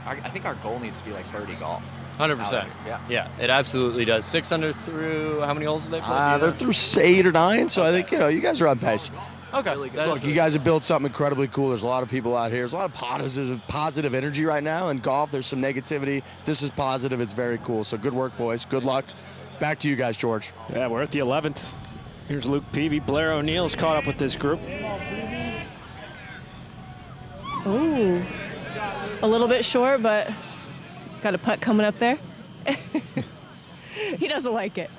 I think our goal needs to be like birdie golf. 100%. Yeah, it absolutely does. 6 under through, how many holes did they play? They're through 8 or 9, so I think, you guys are on pace. Okay. Look, you guys have built something incredibly cool. There's a lot of people out here. There's a lot of positive energy right now. In golf, there's some negativity. This is positive. It's very cool. So good work, boys. Good luck. Back to you guys, George. Yeah, we're at the 11th. Here's Luke Peavy. Blair O'Neill's caught up with this group. Ooh, a little bit short, but got a putt coming up there. He doesn't like it.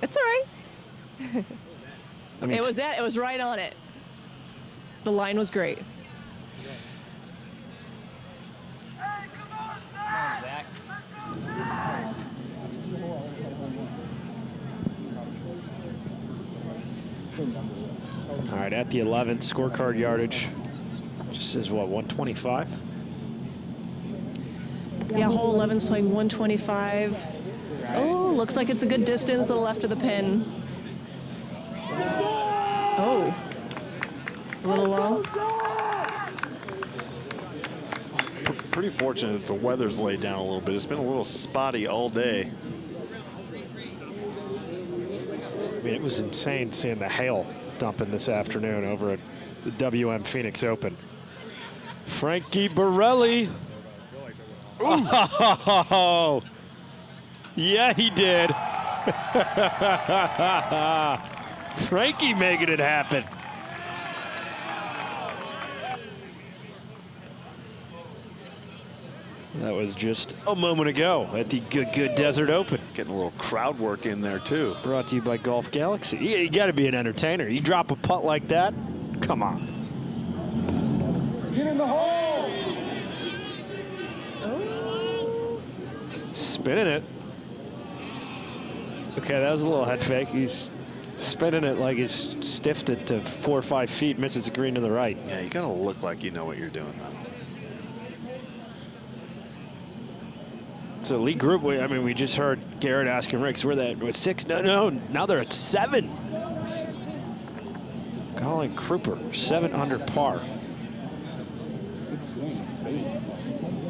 It's all right. I mean, It was right on it. The line was great. All right, at the 11th, scorecard yardage just says, what, 125? Yeah, hole 11's playing 125. Oh, looks like it's a good distance to the left of the pin. Oh, a little low. Pretty fortunate that the weather's laid down a little bit. It's been a little spotty all day. I mean, it was insane seeing the hail dumping this afternoon over at the WM Phoenix Open. Frankie Borelli. Oh, yeah, he did. Frankie making it happen. That was just a moment ago at the Good Desert Open. Getting a little crowd work in there, too. Brought to you by Golf Galaxy. You got to be an entertainer. You drop a putt like that, come on. Get in the hole! Spinning it. Okay, that was a little head fake. He's spinning it like he's stiffed it to 4 or 5 feet, misses the green to the right. Yeah, you got to look like you know what you're doing, though. So lead group, I mean, we just heard Garrett asking Riggs, we're at 6. No, now they're at 7. Colin Kruper, 7 under par.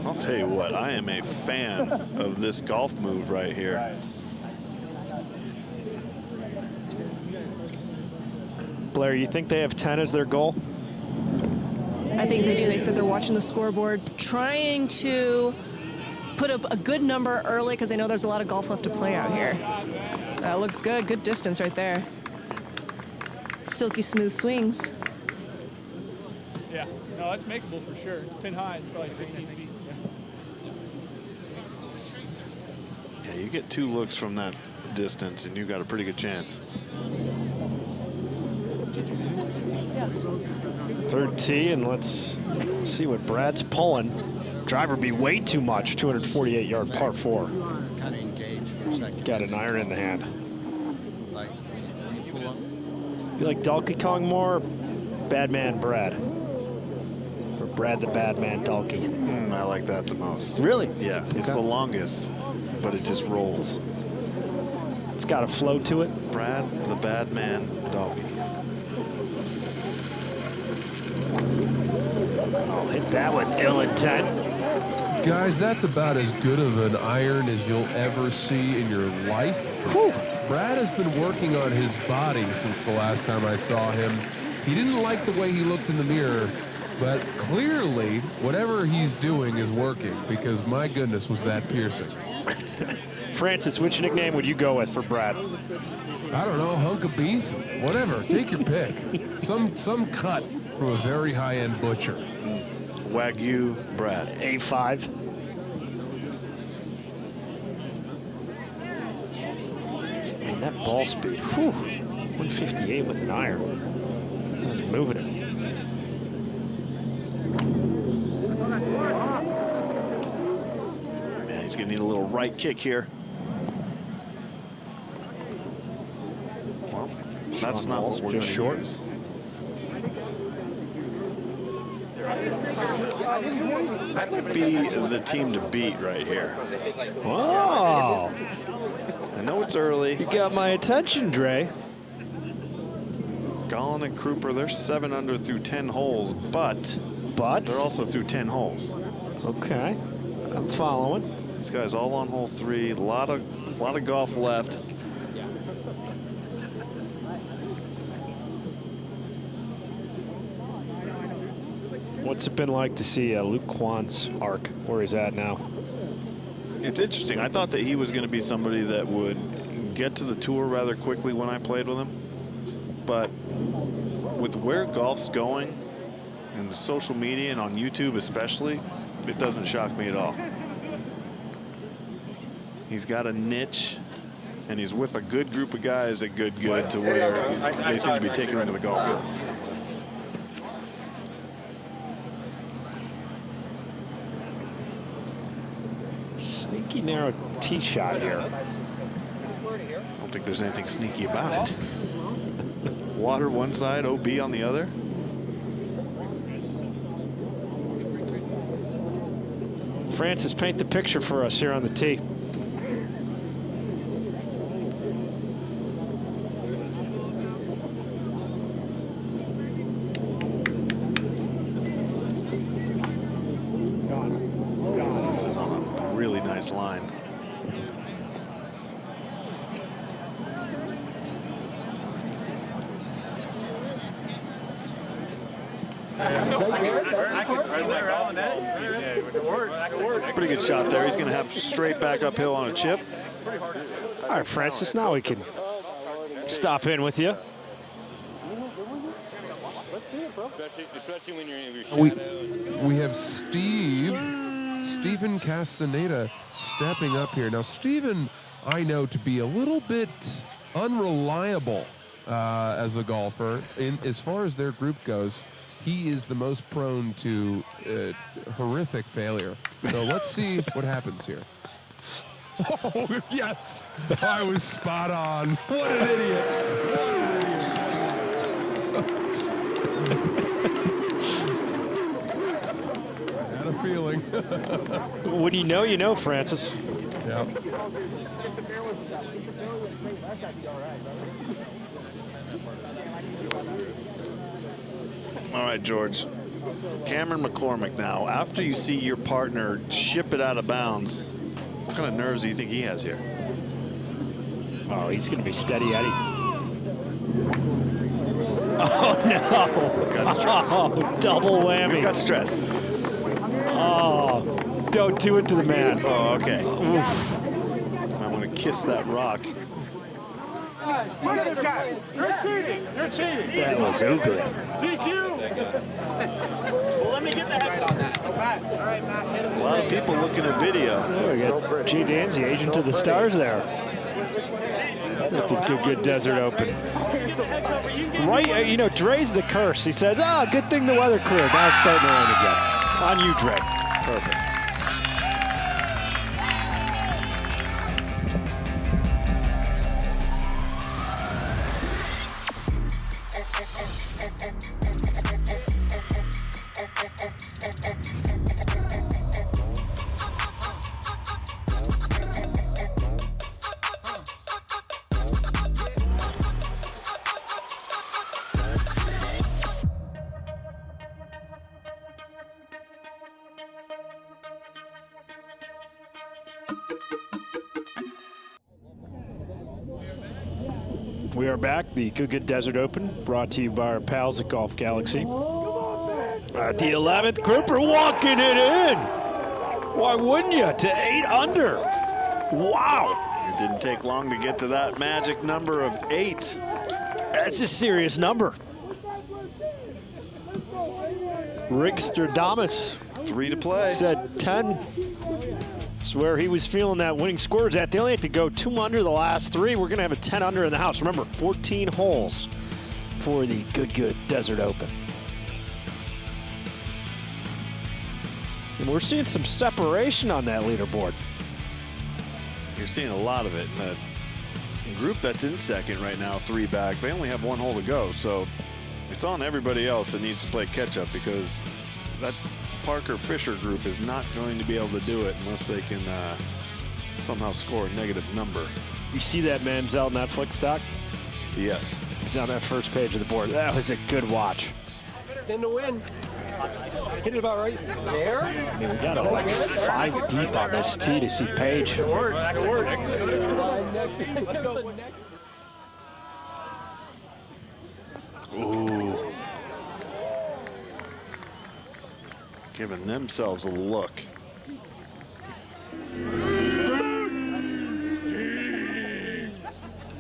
I'll tell you what, I am a fan of this golf move right here. Blair, you think they have 10 as their goal? I think they do. They said they're watching the scoreboard, trying to put up a good number early because they know there's a lot of golf left to play out here. That looks good. Good distance right there. Silky smooth swings. Yeah, no, it's makeable for sure. It's pin high. It's probably 15 feet. Yeah, you get 2 looks from that distance, and you got a pretty good chance. Third tee, and let's see what Brad's pulling. Driver be way too much. 248-yard par 4. Kind of engaged for a second. Got an iron in the hand. You like Donkey Kong more, or Bad Man Brad? Or Brad the Bad Man Donkey? I like that the most. Really? Yeah, it's the longest, but it just rolls. It's got a flow to it. Brad the Bad Man Donkey. Oh, hit that with ill intent. Guys, that's about as good of an iron as you'll ever see in your life. Whew. Brad has been working on his body since the last time I saw him. He didn't like the way he looked in the mirror, but clearly whatever he's doing is working because my goodness was that piercing. Francis, which nickname would you go with for Brad? I don't know, hunk of beef? Whatever, take your pick. Some cut from a very high-end butcher. Wagyu Brad. A5. Man, that ball speed. Whew. 158 with an iron. He's moving it. Man, he's going to need a little right kick here. Well, that's not what we're going to short. use. This might be the team to beat right here. Oh. I know it's early. You got my attention, Dre. Gollin and Kruper, they're 7 under through 10 holes, but they're also through 10 holes. Okay, I'm following. These guys all on hole 3. A lot of golf left. What's it been like to see Luke Kwan's arc, where he's at now? It's interesting. I thought that he was going to be somebody that would get to the tour rather quickly when I played with him. But with where golf's going and social media and on YouTube especially, it doesn't shock me at all. He's got a niche, and he's with a good group of guys at Good to where they seem to be taking him to the golf field. Sneaky narrow tee shot here. I don't think there's anything sneaky about it. Water one side, OB on the other. Francis, paint the picture for us here on the tee. This is on a really nice line. Pretty good shot there. He's going to have straight back uphill on a chip. All right, Francis, now we can stop in with you. Especially when you're in your shadow. We have Steven Castaneda stepping up here. Now, Steven, I know to be a little bit unreliable as a golfer. As far as their group goes, he is the most prone to horrific failure. So let's see what happens here. Oh, yes! I was spot on. What an idiot! What an idiot! I had a feeling. When you know, Francis. Yeah. All right, George. Cameron McCormick now. After you see your partner ship it out of bounds, what kind of nerves do you think he has here? Oh, he's going to be steady Eddie. Oh, no. Got stress. Oh, double whammy. Got stress. Oh, don't do it to the man. Oh, okay. Oof. I want to kiss that rock. You're cheating. You're cheating. That was ugly. DQ. Well, let me get the heck on that. A lot of people looking at video. Oh, we got G. Danzy, agent of the stars there. At the Good Desert Open. Right, you know, Dre's the curse. He says, good thing the weather cleared. Now it's starting to rain again. On you, Dre. Perfect. We are back, the Good Desert Open, brought to you by our pals at Golf Galaxy. At the 11th, Cooper walking it in. Why wouldn't you? To 8 under. Wow. It didn't take long to get to that magic number of 8. That's a serious number. Rigstradamus 3 to play. Said 10. That's where he was feeling that winning score is at. They only had to go 2 under the last 3. We're going to have a 10 under in the house. Remember, 14 holes for the Good Desert Open. And we're seeing some separation on that leaderboard. You're seeing a lot of it. The group that's in second right now, 3 back, they only have 1 hole to go. So it's on everybody else that needs to play catch up, because that Parker Fisher group is not going to be able to do it unless they can somehow score a negative number. You see that Manziel Netflix doc? Yes. He's on that first page of the board. That was a good watch. In the win. Hit it about right there. I mean, we got to like 5 deep on this tee to see Page. Good work. Good work. Let's go. Ooh. Giving themselves a look.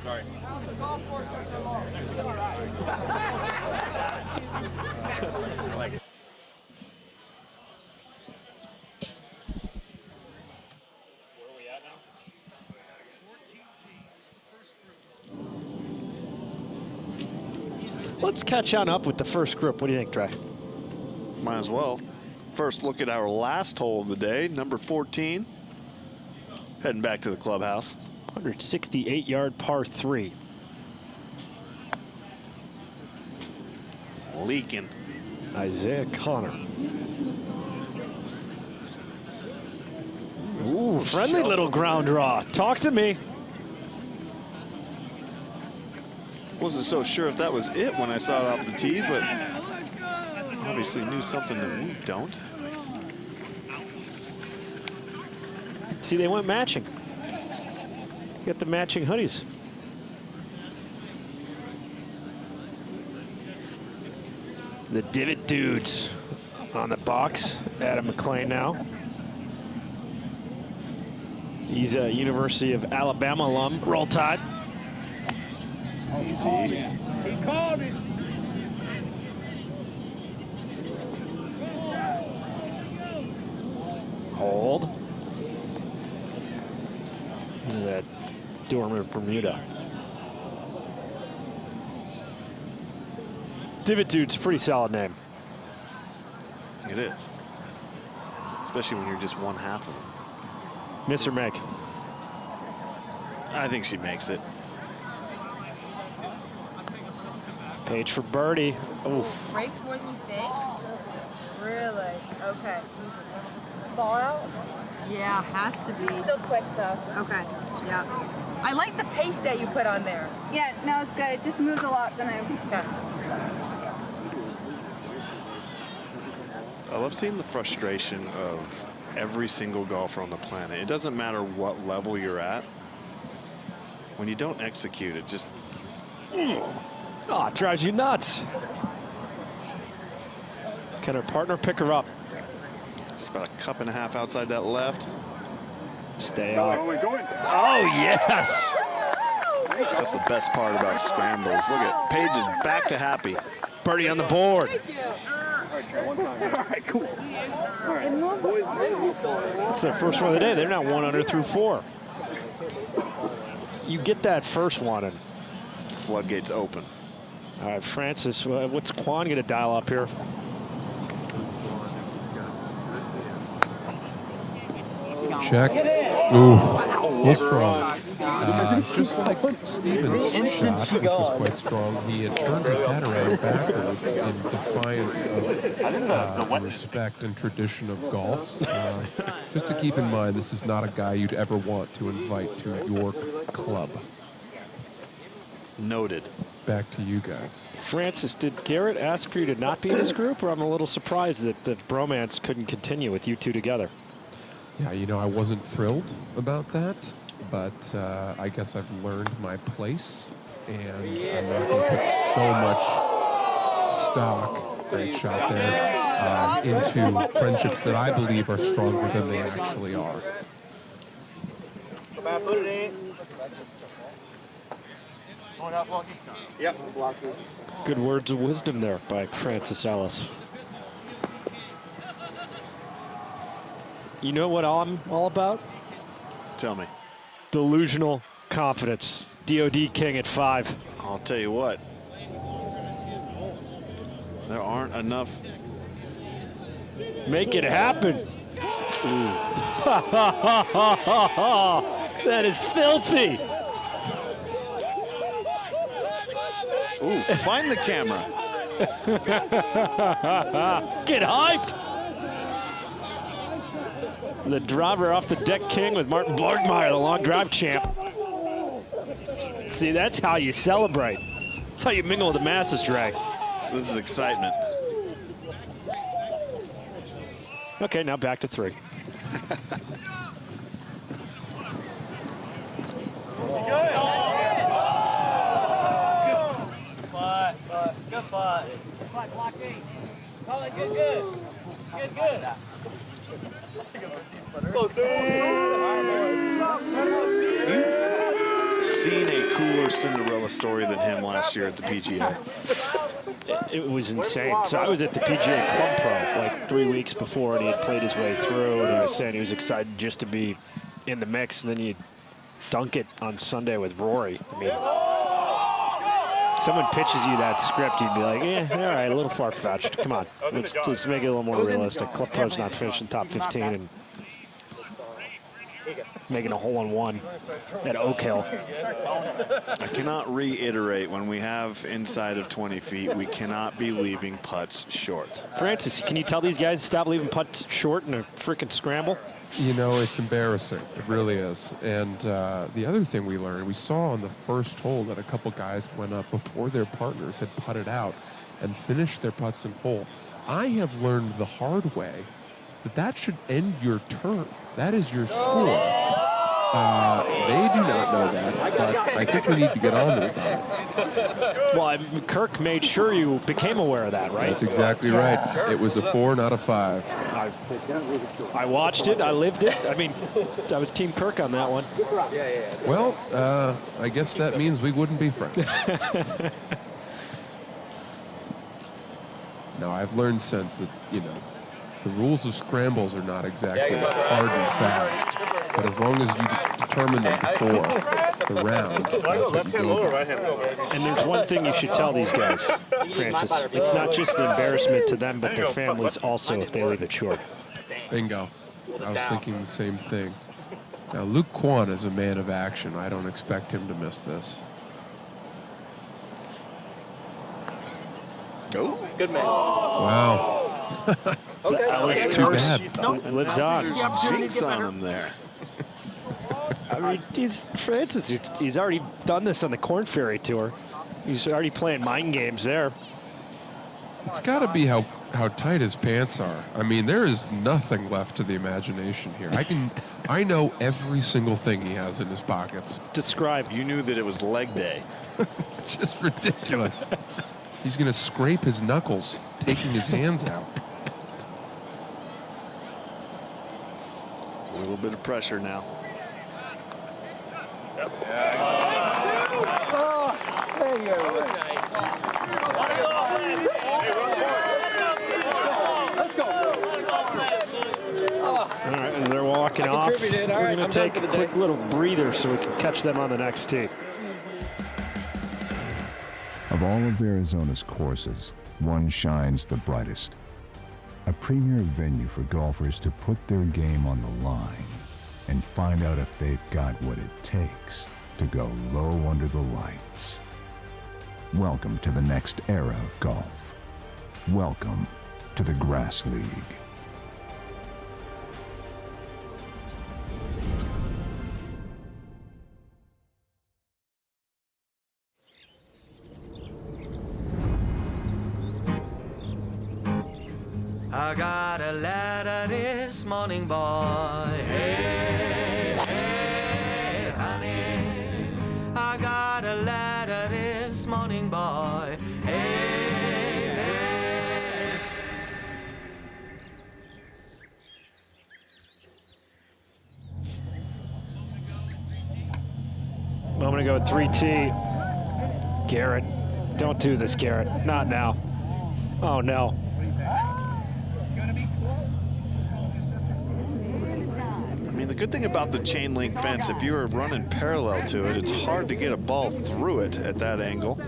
Sorry. Let's catch on up with the first group. What do you think, Dre? Might as well. First look at our last hole of the day, number 14. Heading back to the clubhouse. 168-yard par 3. Leaking. Isaiah Connor. Ooh, friendly little ground draw. Talk to me. Wasn't so sure if that was it when I saw it off the tee, but obviously knew something that we don't. See, they went matching. Get the matching hoodies. The Divot Dudes on the box. Adam McLean now. He's a University of Alabama alum. Roll Tide. Easy. He called it. Hold. Look at that dormant Bermuda. Divot Dude's a pretty solid name. It is. Especially when you're just one half of them. Miss or make? I think she makes it. Page for birdie. Oof. Breaks more than you think? Really? Okay. Ball out? Yeah, has to be. So quick though. Okay. Yeah. I like the pace that you put on there. Yeah, no, it's good. It just moves a lot than I. Okay. I love seeing the frustration of every single golfer on the planet. It doesn't matter what level you're at. When you don't execute it, just... Oh, it drives you nuts. Can her partner pick her up? Just about a cup and a half outside that left. Stay up. Oh, yes. That's the best part about scrambles. Look at Paige is back to happy. Birdie on the board. All right, cool. All right, boys. That's their first one of the day. They're now 1 under through 4. You get that first one and floodgates open. All right, Francis, what's Quan going to dial up here? Check. Ooh, full strong. Just like Steven's shot, which was quite strong, he had turned his hat around backwards in defiance of respect and tradition of golf. Just to keep in mind, this is not a guy you'd ever want to invite to your club. Noted. Back to you guys. Francis, did Garrett ask for you to not be in his group, or I'm a little surprised that the bromance couldn't continue with you two together? Yeah, you know, I wasn't thrilled about that, but I guess I've learned my place, and I'm not going to put so much stock, great shot there, into friendships that I believe are stronger than they actually are. Yep. Good words of wisdom there by Francis Ellis. You know what I'm all about? Tell me. Delusional confidence. DOD King at 5. I'll tell you what. There aren't enough. Make it happen. That is filthy. Ooh, find the camera. Get hyped. The driver off the deck king with Martin Borgmeyer, the long drive champ. See, that's how you celebrate. That's how you mingle with the masses, Dre. This is excitement. Okay, now back to 3. Good putt. Call it good. Good. Seen a cooler Cinderella story than him last year at the PGA. It was insane. So I was at the PGA Club Pro like 3 weeks before, and he had played his way through, and he was saying he was excited just to be in the mix, and then you dunk it on Sunday with Rory. I mean, someone pitches you that script, you'd be like, all right, a little far-fetched. Come on, let's make it a little more realistic. Club Pro's not finishing top 15 and making a hole-in-one at Oak Hill. I cannot reiterate, when we have inside of 20 feet, we cannot be leaving putts short. Francis, can you tell these guys to stop leaving putts short in a freaking scramble? You know, it's embarrassing. It really is. And the other thing we learned, we saw on the first hole that a couple guys went up before their partners had putted out and finished their putts in hole. I have learned the hard way that should end your turn. That is your score. They do not know that, but I think we need to get on to it. Well, Kirk made sure you became aware of that, right? That's exactly right. It was a 4, not a 5. I watched it. I lived it. I mean, I was Team Kirk on that one. Well, I guess that means we wouldn't be friends. Now, I've learned since that, the rules of scrambles are not exactly hard and fast. But as long as you determine them before the round, that's what you go by. And there's one thing you should tell these guys, Francis. It's not just an embarrassment to them, but their families also if they leave it short. Bingo. I was thinking the same thing. Now, Luke Kwan is a man of action. I don't expect him to miss this. Oh, good man. Wow. That was too bad. Lives on. Jinx on him there. I mean, Francis, he's already done this on the Corn Ferry Tour. He's already playing mind games there. It's got to be how tight his pants are. I mean, there is nothing left to the imagination here. I know every single thing he has in his pockets. Describe. You knew that it was leg day. It's just ridiculous. He's going to scrape his knuckles, taking his hands out. A little bit of pressure now. All right, and they're walking off. We're going to take a quick little breather so we can catch them on the next tee. Of all of Arizona's courses, one shines the brightest. A premier venue for golfers to put their game on the line and find out if they've got what it takes to go low under the lights. Welcome to the next era of golf. Welcome to the Grass League. I got a letter this morning, boy. Hey, hey, honey. I got a letter this morning, boy. Hey, hey. I'm going to go with 3T. Garrett, don't do this, Garrett. Not now. Oh, no. I mean, the good thing about the chain link fence, if you were running parallel to it, it's hard to get a ball through it at that angle.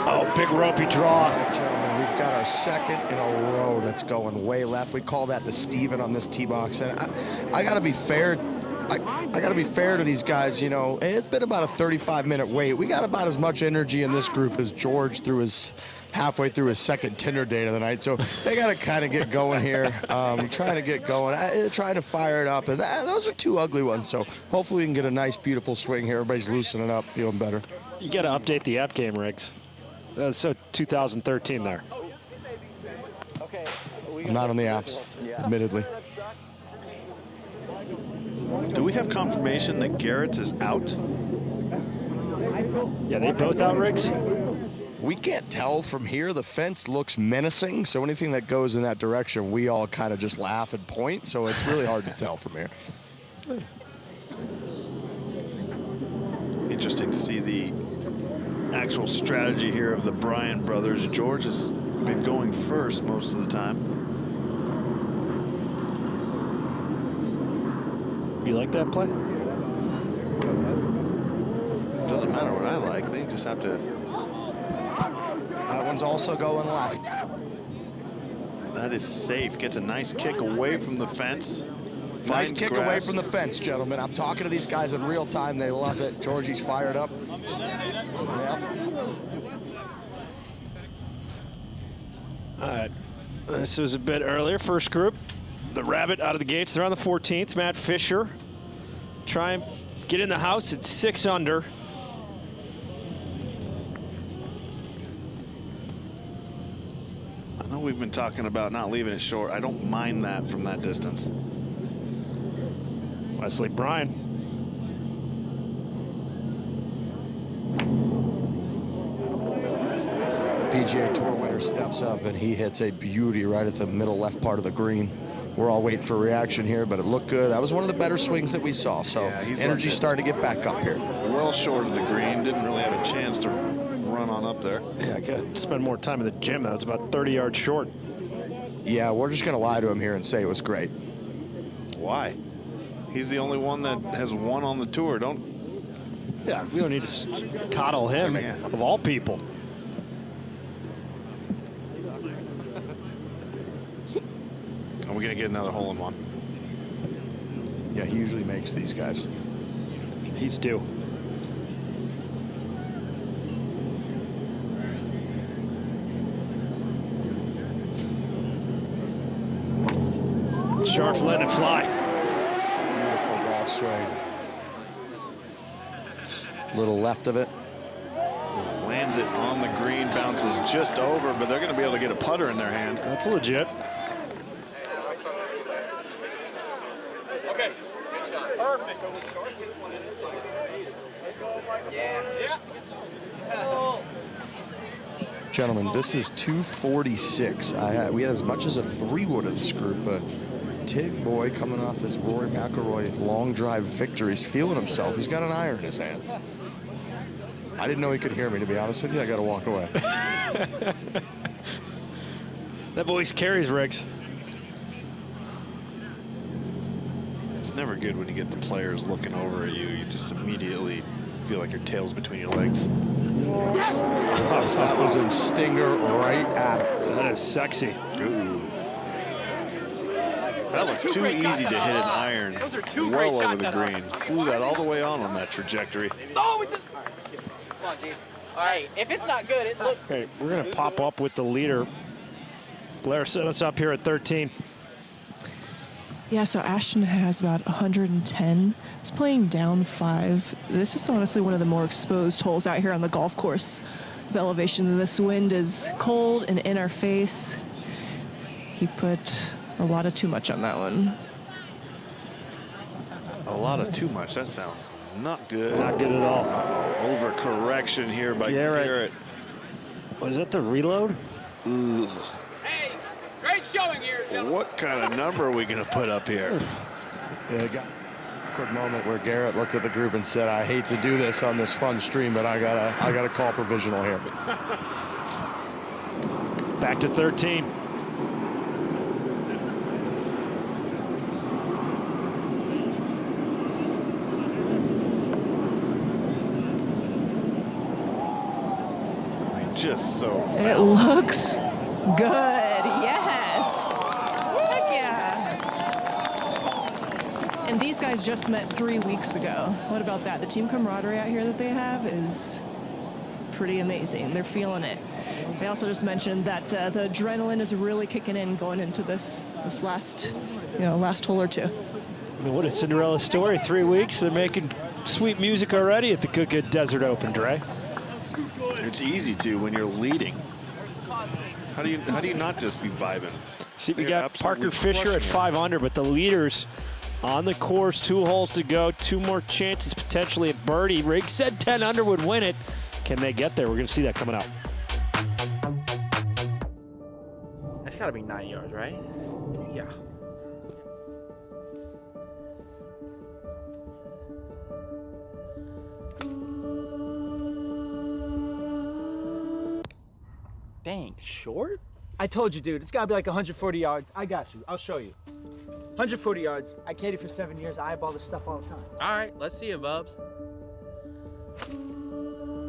Oh, big ropey draw. We've got our second in a row that's going way left. We call that the Steven on this tee box. And I got to be fair. I got to be fair to these guys. You know, it's been about a 35-minute wait. We got about as much energy in this group as George halfway through his second Tinder date of the night. So they got to kind of get going here. Trying to get going, trying to fire it up. And those are two ugly ones. So hopefully we can get a nice, beautiful swing here. Everybody's loosening up, feeling better. You got to update the app game, Riggs. So 2013 there. I'm not on the apps, admittedly. Do we have confirmation that Garrett's is out? Yeah, they both out, Riggs? We can't tell from here. The fence looks menacing, so anything that goes in that direction, we all kind of just laugh and point, so it's really hard to tell from here. Interesting to see the actual strategy here of the Bryan brothers. George has been going first most of the time. You like that play? Doesn't matter what I like. They just have to. That one's also going left. That is safe. Gets a nice kick away from the fence. Nice kick away from the fence, gentlemen. I'm talking to these guys in real time. They love it. Georgie's fired up. Yeah. All right. This was a bit earlier. First group, the Rabbit out of the gates. They're on the 14th. Matt Fisher try and get in the house at 6 under. I know we've been talking about not leaving it short. I don't mind that from that distance. Wesley Bryan. PGA Tour winner steps up and he hits a beauty right at the middle left part of the green. We're all waiting for a reaction here, but it looked good. That was one of the better swings that we saw. So energy's starting to get back up here. Well short of the green. Didn't really have a chance to run on up there. Yeah, I got to spend more time in the gym. That was about 30 yards short. Yeah, we're just going to lie to him here and say it was great. Why? He's the only one that has won on the tour. Yeah, we don't need to coddle him, of all people. Are we going to get another hole-in-one? Yeah, he usually makes these guys. He's due. Sharp letting it fly. Beautiful golf swing. Little left of it. Lands it on the green, bounces just over, but they're going to be able to get a putter in their hand. That's legit. Okay. Perfect. Yeah. Gentlemen, this is 246. We had as much as a 3-wood of this group. Tig Boy coming off his Rory McIlroy long drive victory. He's feeling himself. He's got an iron in his hands. I didn't know he could hear me, to be honest with you. I got to walk away. That voice carries, Riggs. It's never good when you get the players looking over at you. You just immediately feel like your tail's between your legs. That was a stinger right at it. That is sexy. Ooh. That looked too easy to hit an iron well over the green. Flew that all the way on that trajectory. Oh, it's a... Come on, Gene. All right, if it's not good, it looks... Okay, we're going to pop up with the leader. Blair set us up here at 13. Yeah, so Ashton has about 110. He's playing down 5. This is honestly one of the more exposed holes out here on the golf course. The elevation of this wind is cold and in our face. He put a lot of too much on that one. A lot of too much. That sounds not good. Not good at all. Overcorrection here by Garrett. Was that the reload? Ooh. Hey, great showing here. What kind of number are we going to put up here? Yeah, got a quick moment where Garrett looked at the group and said, I hate to do this on this fun stream, but I gotta call provisional here. Back to 13. Just so. It looks good. Yes. Heck yeah. And these guys just met 3 weeks ago. What about that? The team camaraderie out here that they have is pretty amazing. They're feeling it. They also just mentioned that the adrenaline is really kicking in going into this last hole or two. I mean, what a Cinderella story. 3 weeks. They're making sweet music already at the Good Desert Open, Dre. It's easy to when you're leading. How do you not just be vibing? See, we got Parker Fisher at 5 under, but the leaders on the course, 2 holes to go, 2 more chances potentially at birdie. Riggs said 10 under would win it. Can they get there? We're going to see that coming out. That's got to be 9 yards, right? Yeah. Dang, short? I told you, dude, it's gotta be like 140 yards. I got you. I'll show you. 140 yards. I caddied for 7 years. I eyeball this stuff all the time. All right, let's see it, Bubs.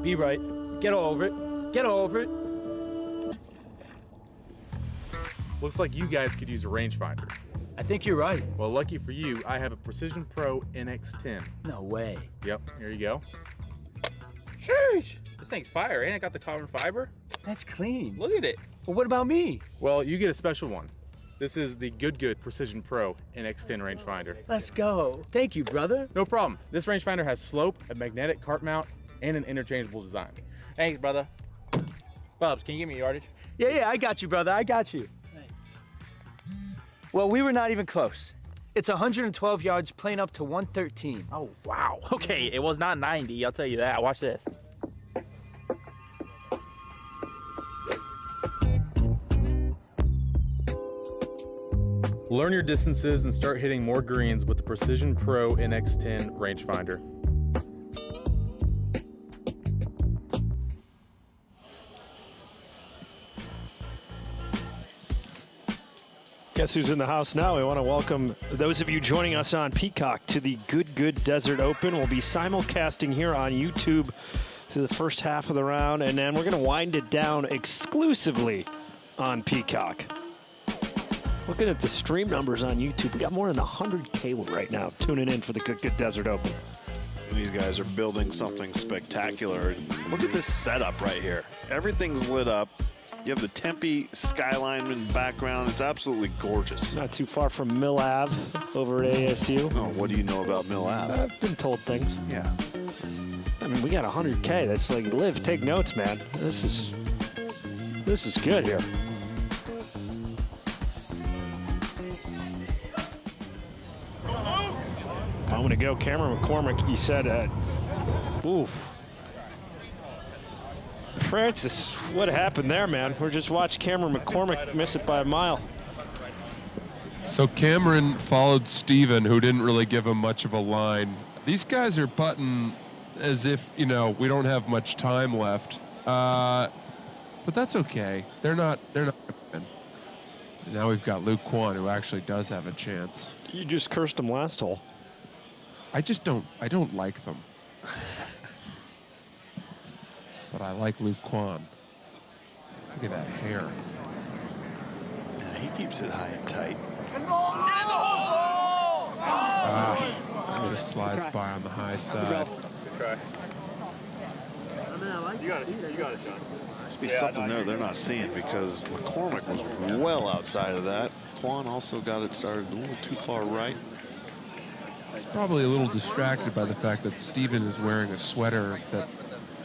Be right. Get over it. Get over it. Looks like you guys could use a rangefinder. I think you're right. Well, lucky for you, I have a Precision Pro NX10. No way. Yep, here you go. Sheesh. This thing's fire, ain't it? Got the carbon fiber. That's clean. Look at it. Well, what about me? Well, you get a special one. This is the Good Precision Pro NX10 rangefinder. Let's go. Thank you, brother. No problem. This rangefinder has slope, a magnetic cart mount, and an interchangeable design. Thanks, brother. Bubs, can you give me yardage? Yeah, I got you, brother. I got you. Well, we were not even close. It's 112 yards, playing up to 113. Oh, wow. Okay, it was not 90, I'll tell you that. Watch this. Learn your distances and start hitting more greens with the Precision Pro NX10 rangefinder. Guess who's in the house now? We want to welcome those of you joining us on Peacock to the Good Desert Open. We'll be simulcasting here on YouTube through the first half of the round, and then we're going to wind it down exclusively on Peacock. Looking at the stream numbers on YouTube, we got more than 100K right now tuning in for the Good Desert Open. These guys are building something spectacular. Look at this setup right here. Everything's lit up. You have the Tempe skyline in the background. It's absolutely gorgeous. Not too far from Mill Ave over at ASU. Oh, what do you know about Mill Ave? I've been told things. Yeah. I mean, we got 100K. That's like, Liv, take notes, man. This is good here. I'm going to go Cameron McCormick. He said, oof. Francis, what happened there, man? We just watched Cameron McCormick miss it by a mile. So Cameron followed Steven, who didn't really give him much of a line. These guys are putting as if, we don't have much time left. But that's okay. They're not. Now we've got Luke Kwan, who actually does have a chance. You just cursed him last hole. I don't like them. But I like Luke Kwan. Look at that hair. Yeah, he keeps it high and tight. This slides by on the high side. Good try. You got it, John. Must be something there they're not seeing, because McCormick was well outside of that. Kwan also got it started a little too far right. He's probably a little distracted by the fact that Steven is wearing a sweater that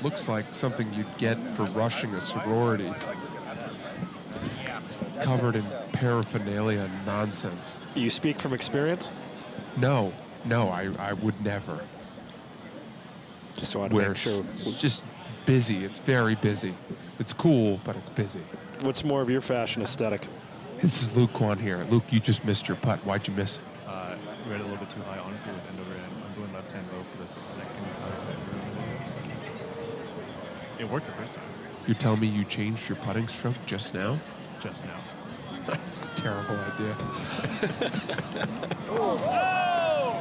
looks like something you'd get for rushing a sorority. It's covered in paraphernalia and nonsense. You speak from experience? No, I would never. Just wanted to make sure. It's just busy. It's very busy. It's cool, but it's busy. What's more of your fashion aesthetic? This is Luke Kwan here. Luke, you just missed your putt. Why'd you miss it? We had a little bit too high, honestly. It was end over end. I'm doing left-hand row for the second time. It worked the first time. You're telling me you changed your putting stroke just now? Just now. That's a terrible idea.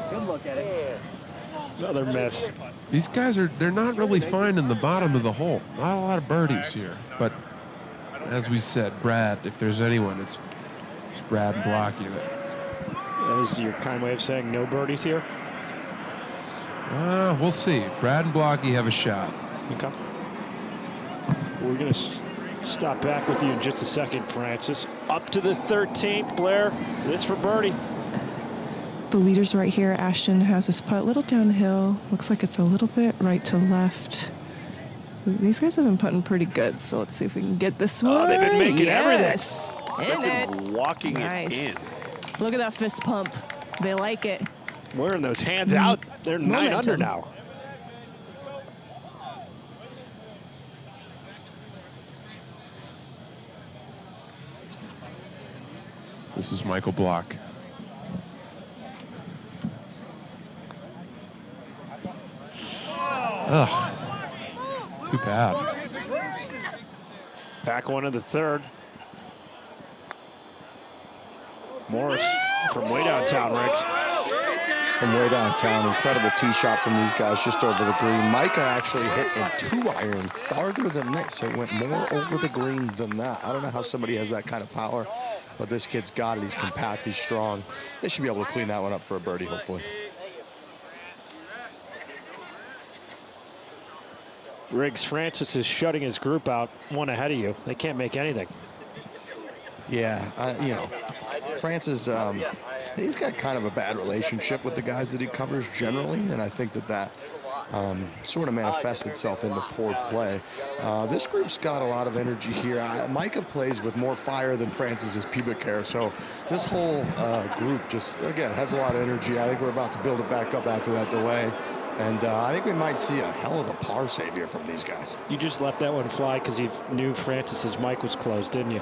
Good look at it. Another miss. These guys they're not really finding the bottom of the hole. Not a lot of birdies here. But as we said, Brad, if there's anyone, it's Brad and Blocky. That is your kind way of saying no birdies here? We'll see. Brad and Blocky have a shot. Okay. We're going to stop back with you in just a second, Francis. Up to the 13th, Blair. This for birdie. The leader's right here. Ashton has his putt a little downhill. Looks like it's a little bit right to left. These guys have been putting pretty good, so let's see if we can get this one. Oh, they've been making yes. everything. They've been walking nice. it in. Look at that fist pump. They like it. Wearing those hands out. They're 9 under now. This is Michael Block. Ugh. Too bad. Back one of the third. Morris from way downtown, Riggs. From way downtown, incredible tee shot from these guys just over the green. Micah actually hit a 2-iron farther than this. It went more over the green than that. I don't know how somebody has that kind of power but this kid's got it. He's compact, he's strong. They should be able to clean that one up for a birdie, hopefully. Riggs, Francis is shutting his group out, one ahead of you. They can't make anything. Yeah, you know, Francis, he's got kind of a bad relationship with the guys that he covers generally, and I think that sort of manifests itself into poor play. This group's got a lot of energy here. Micah plays with more fire than Francis's pubic hair, so this whole group just, again, has a lot of energy. I think we're about to build it back up after that delay, and I think we might see a hell of a par save here from these guys. You just let that one fly because you knew Francis's mic was closed, didn't you?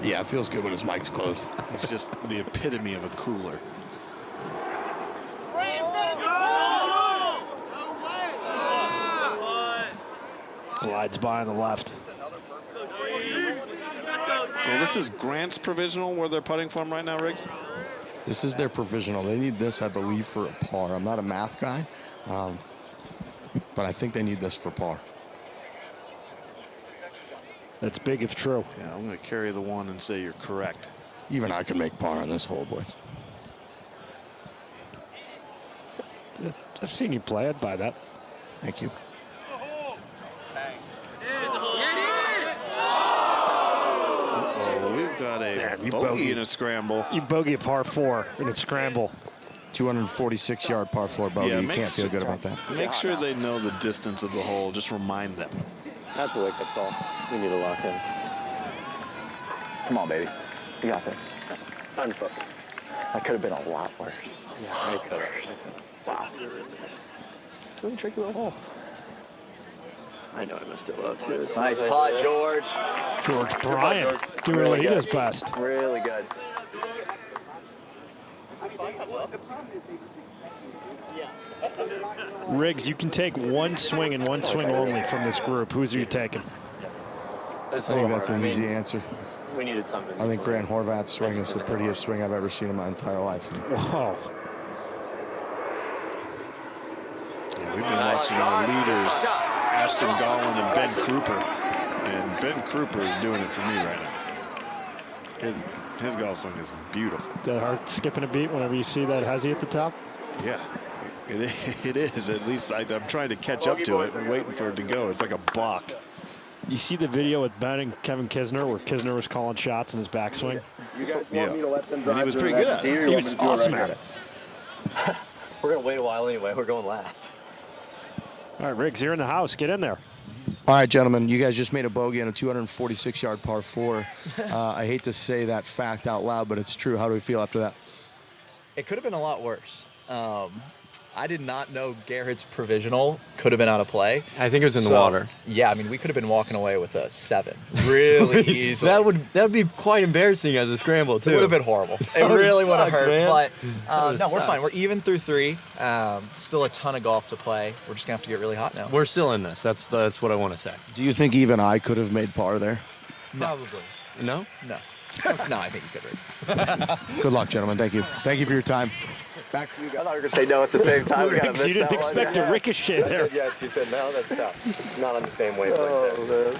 Yeah, it feels good when his mic's closed. It's just the epitome of a cooler. Glides by on the left. So this is Grant's provisional where they're putting from right now, Riggs? This is their provisional. They need this, I believe, for a par. I'm not a math guy, but I think they need this for par. That's big if true. Yeah, I'm going to carry the one and say you're correct. Even I can make par on this hole, boys. I've seen you play. I'd buy that. Thank you. We've got a bogey in a scramble. You bogey a par 4 in a scramble. 246-yard par 4 bogey. Yeah, you can't feel good about that. Make sure they know the distance of the hole. Just remind them. That's a wake-up call. We need to lock in. Come on, baby. You got this. Time to focus. That could have been a lot worse. Yeah, it could have. Wow. It's a tricky little hole. I know I missed it low, too. Nice putt, George. George Bryant doing what he does best. Really good. Riggs, you can take one swing and one swing only from this group. Who's are you taking? I think that's an easy answer. We needed something. I think Grant Horvat's swing is the prettiest swing I've ever seen in my entire life. Whoa. Yeah, we've been watching our leaders, Ashton Gollan and Ben Kruper. And Ben Kruper is doing it for me right now. His golf swing is beautiful. That heart skipping a beat whenever you see that hezzy at the top? Yeah, it is. At least I'm trying to catch up to it. I'm waiting for it to go. It's like a block. You see the video with Ben and Kevin Kisner where Kisner was calling shots in his backswing? You guys want me to let them drive? And he was pretty good at it. He was awesome at it. We're going to wait a while anyway. We're going last. All right, Riggs, you're in the house. Get in there. All right, gentlemen, you guys just made a bogey on a 246-yard par 4. I hate to say that fact out loud, but it's true. How do we feel after that? It could have been a lot worse. I did not know Garrett's provisional could have been out of play. I think it was in the water. Yeah, I mean, we could have been walking away with a 7 really easily. that would be quite embarrassing as a scramble, too. It would have been horrible. It really would have hurt. Man. But no, we're fine. We're even through 3. Still a ton of golf to play. We're just going to have to get really hot now. We're still in this. That's what I want to say. Do you think even I could have made par there? Probably. No? No. No, I think you could. Good luck, gentlemen. Thank you. Thank you for your time. Back to you guys. I thought we were going to say no at the same time. We Riggs, you didn't expect a ricochet there. Yes, you said no. That's tough. Not on the same wavelength there.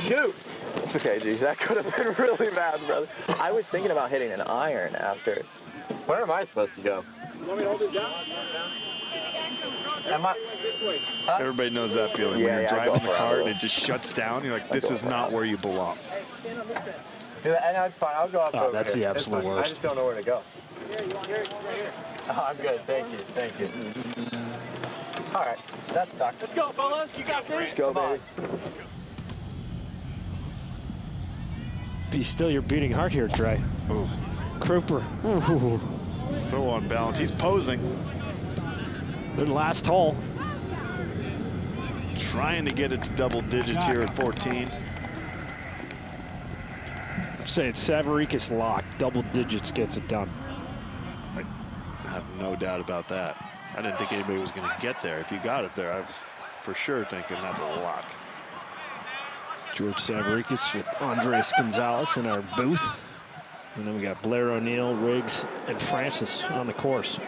Shoot. It's okay, G. That could have been really bad, brother. I was thinking about hitting an iron after. Where am I supposed to go? You want me to hold this down? Everybody knows that feeling. Yeah, when you're yeah, driving go the for it. cart and it just shuts down, you're like, this is not where you belong. No, it's fine. I'll go up over that's here. the absolute worst. I just don't know where to go. Oh, I'm good. Thank you. Thank you. All right. That sucked. Let's go, fellas. You got this. Let's go, baby. Be still your beating heart here, Trey. Ooh. Kruper. Ooh. So on balance. He's posing. Their last hole. Trying to get it to double digits here at 14. I'm saying Savaricus lock. Double digits gets it done. I have no doubt about that. I didn't think anybody was going to get there. If you got it there, I was for sure thinking that's a lock. George Savaricus with Andres Gonzalez in our booth. And then we got Blair O'Neill, Riggs, and Francis on the course.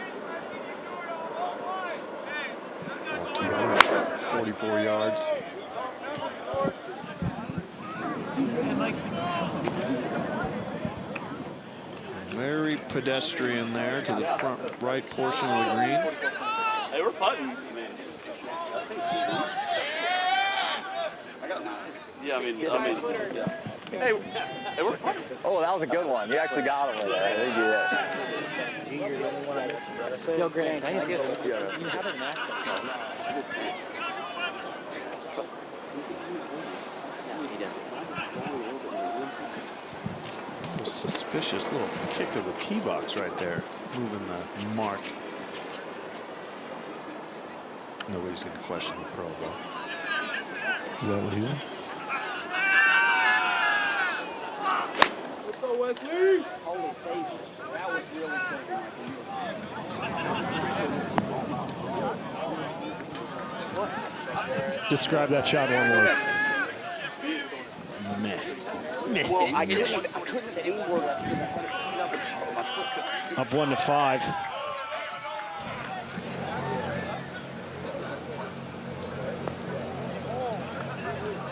44 yards. Very pedestrian there to the front right portion of the green. They were putting. Yeah, I mean, yeah. Hey, they were putting. Oh, that was a good one. You actually got him with that. I think you did. Yo, Grant, how you feeling? Suspicious little kick of the tee box right there, moving the mark. Nobody's going to question the pro, though. Is that what he did? Let's go, Wesley. Holy safety. That was really safe. Describe that shot one more. Meh. Well, I couldn't aim for it because I had it teed up and my foot Up 1-5.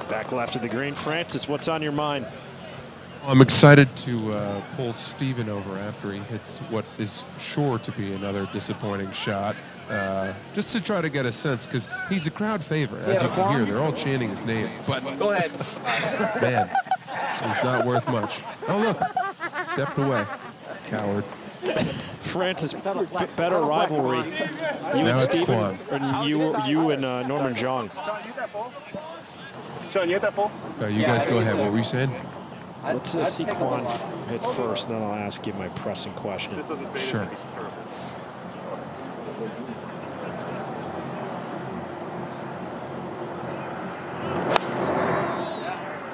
Back left of the green. Francis, what's on your mind? I'm excited to pull Steven over after he hits what is sure to be another disappointing shot, just to try to get a sense, because he's a crowd favorite. As you can hear, they're all chanting his name. But go ahead. Man, he's not worth much. Oh, look, stepped away. Coward. Francis, better rivalry. You Now and it's Steven, Quan. or you and Norman Jong. Sean, you hit that ball? You guys go ahead. What were you saying? Let's see Quan hit first, then I'll ask you my pressing question. Sure.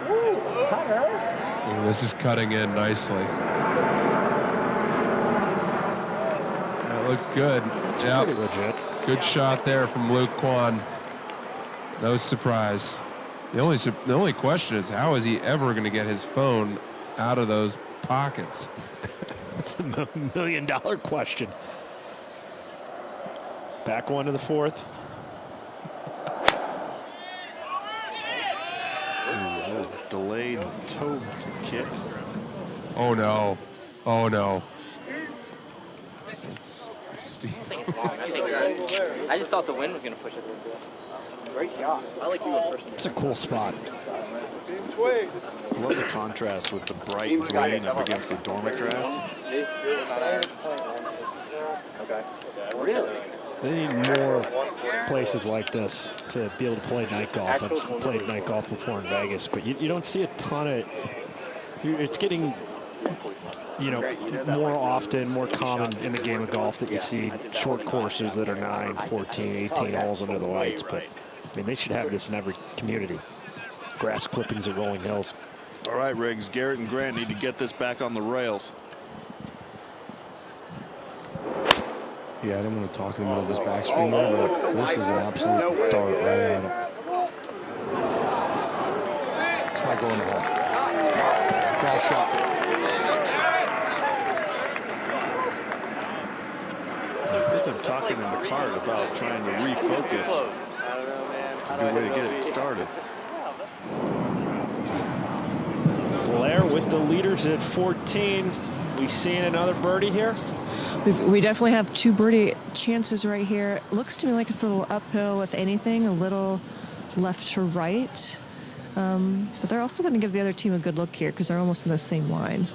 Ooh, this is cutting in nicely. That looks good. It's Yep. pretty legit. Good shot there from Luke Quan. No surprise. The only question is, how is he ever going to get his phone out of those pockets? That's a $1 million question. Back one to the fourth. Ooh, delayed toe kick. Oh no! Oh no! It's Steve. I just thought the wind was going to push it a little bit. Great shot. I like you in person. It's a cool spot. I love the contrast with the bright green up against the dormant grass. Okay. Really? They need more places like this to be able to play night golf. I've played night golf before in Vegas, but you don't see a ton of. It's getting, more often, more common in the game of golf that you see short courses that are 9, 14, 18 holes under the lights. But I mean, they should have this in every community. Grass clippings at Rolling Hills. All right, Riggs, Garrett and Grant need to get this back on the rails. Yeah, I didn't want to talk in the middle of this backswing there, but this is an absolute dart right at it. It's not going to home. Golf shot. Both them talking in the cart about trying to refocus. It's a good way to get it started. Blair with the leaders at 14. We seeing another birdie here? We definitely have two birdie chances right here. It looks to me like it's a little uphill, if anything, a little left to right. But they're also going to give the other team a good look here because they're almost in the same line.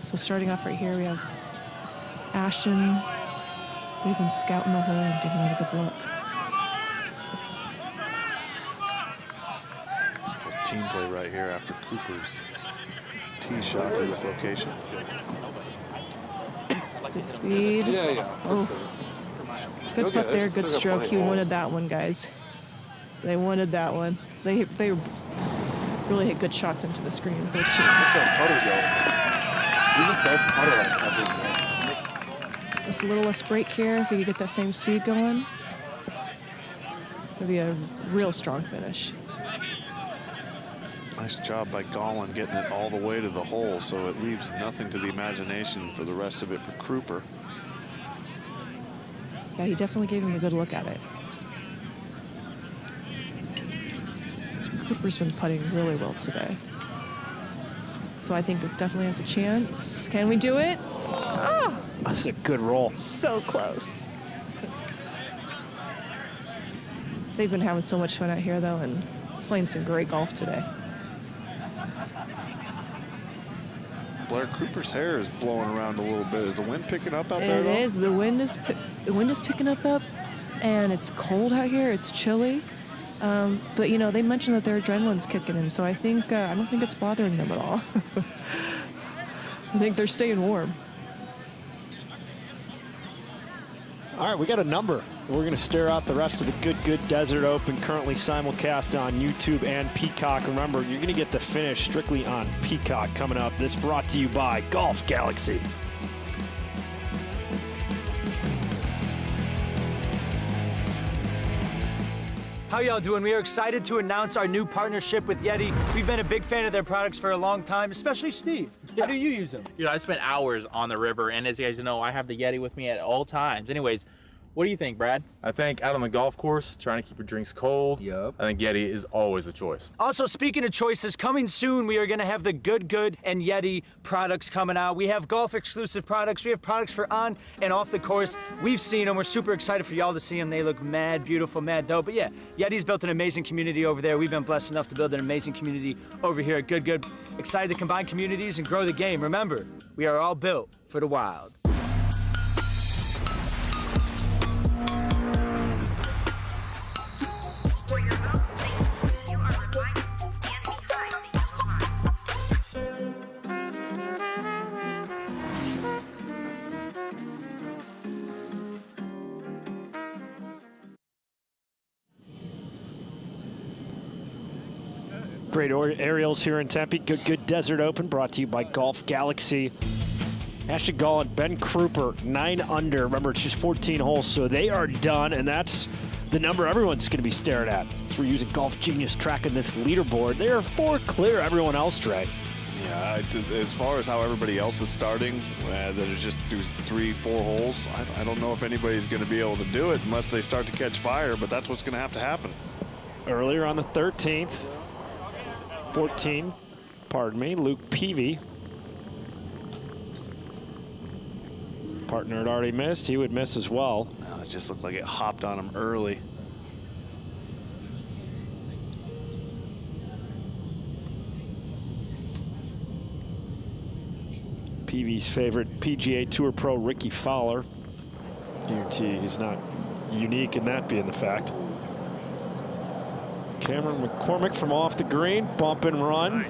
So starting off right here, we have Ashton. They've been scouting the hole and giving it a good look. Team play right here after Cooper's tee shot to this location. Good speed. Oh, good putt there, good stroke. He wanted that one, guys. They wanted that one. They really hit good shots into the screen, both teams. Just a little less break here. If we could get that same speed going, it'd be a real strong finish. Nice job by Gollin getting it all the way to the hole, so it leaves nothing to the imagination for the rest of it for Kruper. Yeah, he definitely gave him a good look at it. Cooper's been putting really well today. So I think this definitely has a chance. Can we do it? Ah, That's a good roll. so close. They've been having so much fun out here, though, and playing some great golf today. Blair Cooper's hair is blowing around a little bit. Is the wind picking up out there? It is. The wind is picking up, and it's cold out here. It's chilly. But you know, they mentioned that their adrenaline's kicking in, so I don't think it's bothering them at all. I think they're staying warm. All right, we got a number. We're going to stare out the rest of the Good Desert Open, currently simulcast on YouTube and Peacock. Remember, you're going to get the finish strictly on Peacock coming up. This brought to you by Golf Galaxy. How y'all doing? We are excited to announce our new partnership with Yeti. We've been a big fan of their products for a long time, especially Steve. How do you use them? You know, I spent hours on the river, and as you guys know, I have the Yeti with me at all times. Anyways, what do you think, Brad? I think out on the golf course, trying to keep your drinks cold, I think Yeti is always a choice. Also, speaking of choices, coming soon, we are going to have the Good and Yeti products coming out. We have golf-exclusive products. We have products for on and off the course. We've seen them. We're super excited for y'all to see them. They look mad beautiful, mad dope. But yeah, Yeti's built an amazing community over there. We've been blessed enough to build an amazing community over here at Good. Excited to combine communities and grow the game. Remember, we are all built for the wild. Great aerials here in Tempe. Good Desert Open brought to you by Golf Galaxy. Ashton Gall and Ben Kruper, 9 under. Remember, it's just 14 holes, so they are done, and that's the number everyone's going to be staring at. So we're using Golf Genius tracking this leaderboard. They are 4 clear everyone else, Trey. Yeah, as far as how everybody else is starting, that is just through 3-4 holes, I don't know if anybody's going to be able to do it unless they start to catch fire, but that's what's going to have to happen. Earlier on the 13th, 14, pardon me, Luke Peavy. Partner had already missed. He would miss as well. No, it just looked like it hopped on him early. Peavy's favorite PGA Tour pro, Ricky Fowler. Guarantee he's not unique in that being the fact. Cameron McCormick from off the green, bump and run.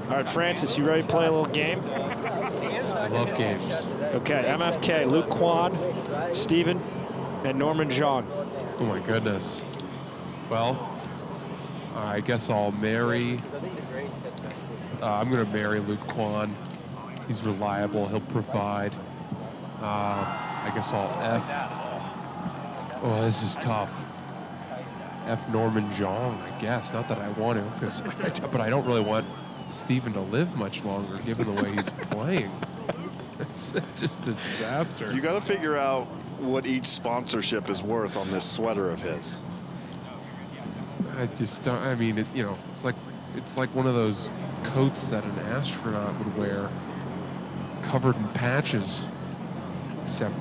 All right, Francis, you ready to play a little game? I love games. Okay, MFK, Luke Kwan, Steven, and Norman Zhang. Oh my goodness. Well, I guess I'll marry. I'm going to marry Luke Kwan. He's reliable. He'll provide. I guess I'll F. Oh, this is tough. F Norman Zhang, I guess. Not that I want to, but I don't really want Steven to live much longer, given the way he's playing. It's just a disaster. You got to figure out what each sponsorship is worth on this sweater of his. I just don't. I mean, it's like one of those coats that an astronaut would wear, covered in patches. Except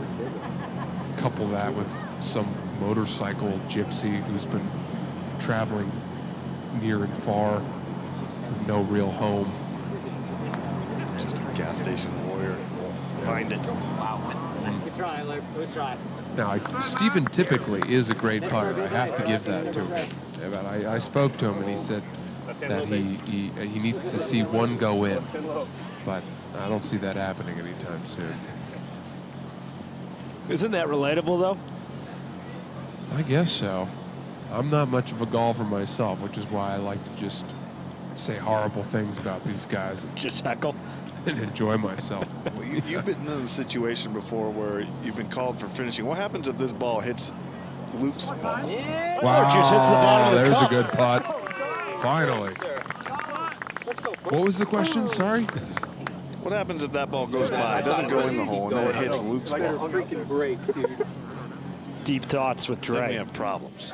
couple that with some motorcycle gypsy who's been traveling near and far with no real home. Just a gas station warrior. Find it. Wow. Good try, Larry. Good try. Now, Steven typically is a great putter. I have to give that to him. But I spoke to him and he said that he needs to see one go in. But I don't see that happening anytime soon. Isn't that relatable, though? I guess so. I'm not much of a golfer myself, which is why I like to just say horrible things about these guys. And just heckle? And enjoy myself. Well, you've been in a situation before where you've been called for finishing. What happens if this ball hits Luke's ball? Wow, just hits the bottom of the there's cup. a good putt. Finally. What was the question? Sorry? What happens if that ball goes by? It doesn't go in the hole, and then it hits Luke's ball. Freaking break, dude. deep thoughts with Dre. Then we have problems.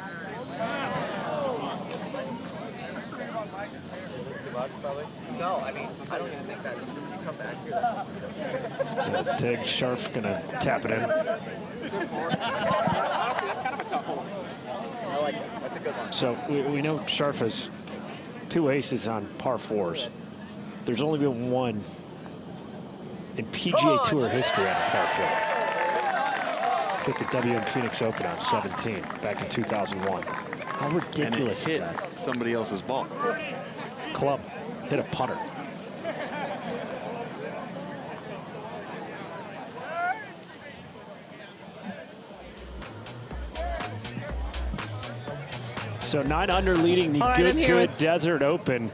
No, I mean, I don't even think that's. You come back here. That's Tig Scharf gonna tap it in. Honestly, that's kind of a tough hole. I like it. That's a good one. So we know Scharf has 2 aces on par 4s. There's only been one in PGA Tour history on a par 4. It's at the WM Phoenix Open on 17 back in 2001. How ridiculous and it is hit that? somebody else's ball. Club hit a putter. So 9 under leading the Good Desert Open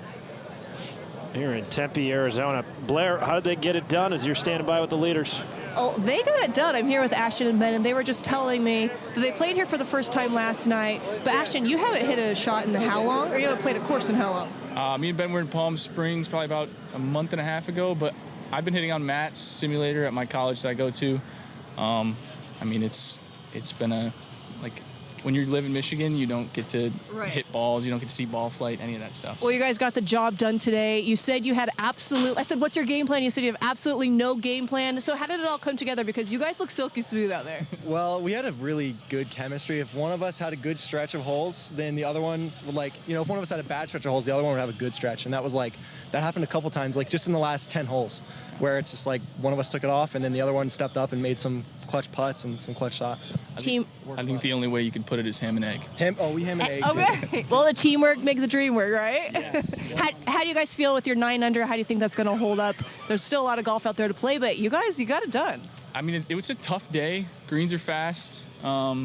here in Tempe, Arizona. Blair, how did they get it done as you're standing by with the leaders? Oh, they got it done. I'm here with Ashton and Ben, and they were just telling me that they played here for the first time last night. But Ashton, you haven't hit a shot in how long? Or you haven't played a course in how long? Me and Ben were in Palm Springs probably about a month and a half ago, but I've been hitting on Matt's simulator at my college that I go to. I mean, it's been a, like, when you live in Michigan, you don't get to hit balls, you don't get to see ball flight, any of that stuff. Well, you guys got the job done today. You said you had I said, what's your game plan? You said you have absolutely no game plan. So how did it all come together? Because you guys look silky smooth out there. Well, we had a really good chemistry. If one of us had a good stretch of holes, then the other one would, like, you know, if one of us had a bad stretch of holes, the other one would have a good stretch. And that was like, that happened a couple times, like just in the last 10 holes, where it's just like one of us took it off and then the other one stepped up and made some clutch putts and some clutch shots. I think the only way you can put it is ham and egg. We ham and egg. Okay. Well, the teamwork makes the dream work, right? Yes. How do you guys feel with your 9 under? How do you think that's going to hold up? There's still a lot of golf out there to play, but you guys, you got it done. I mean, it was a tough day. Greens are fast. I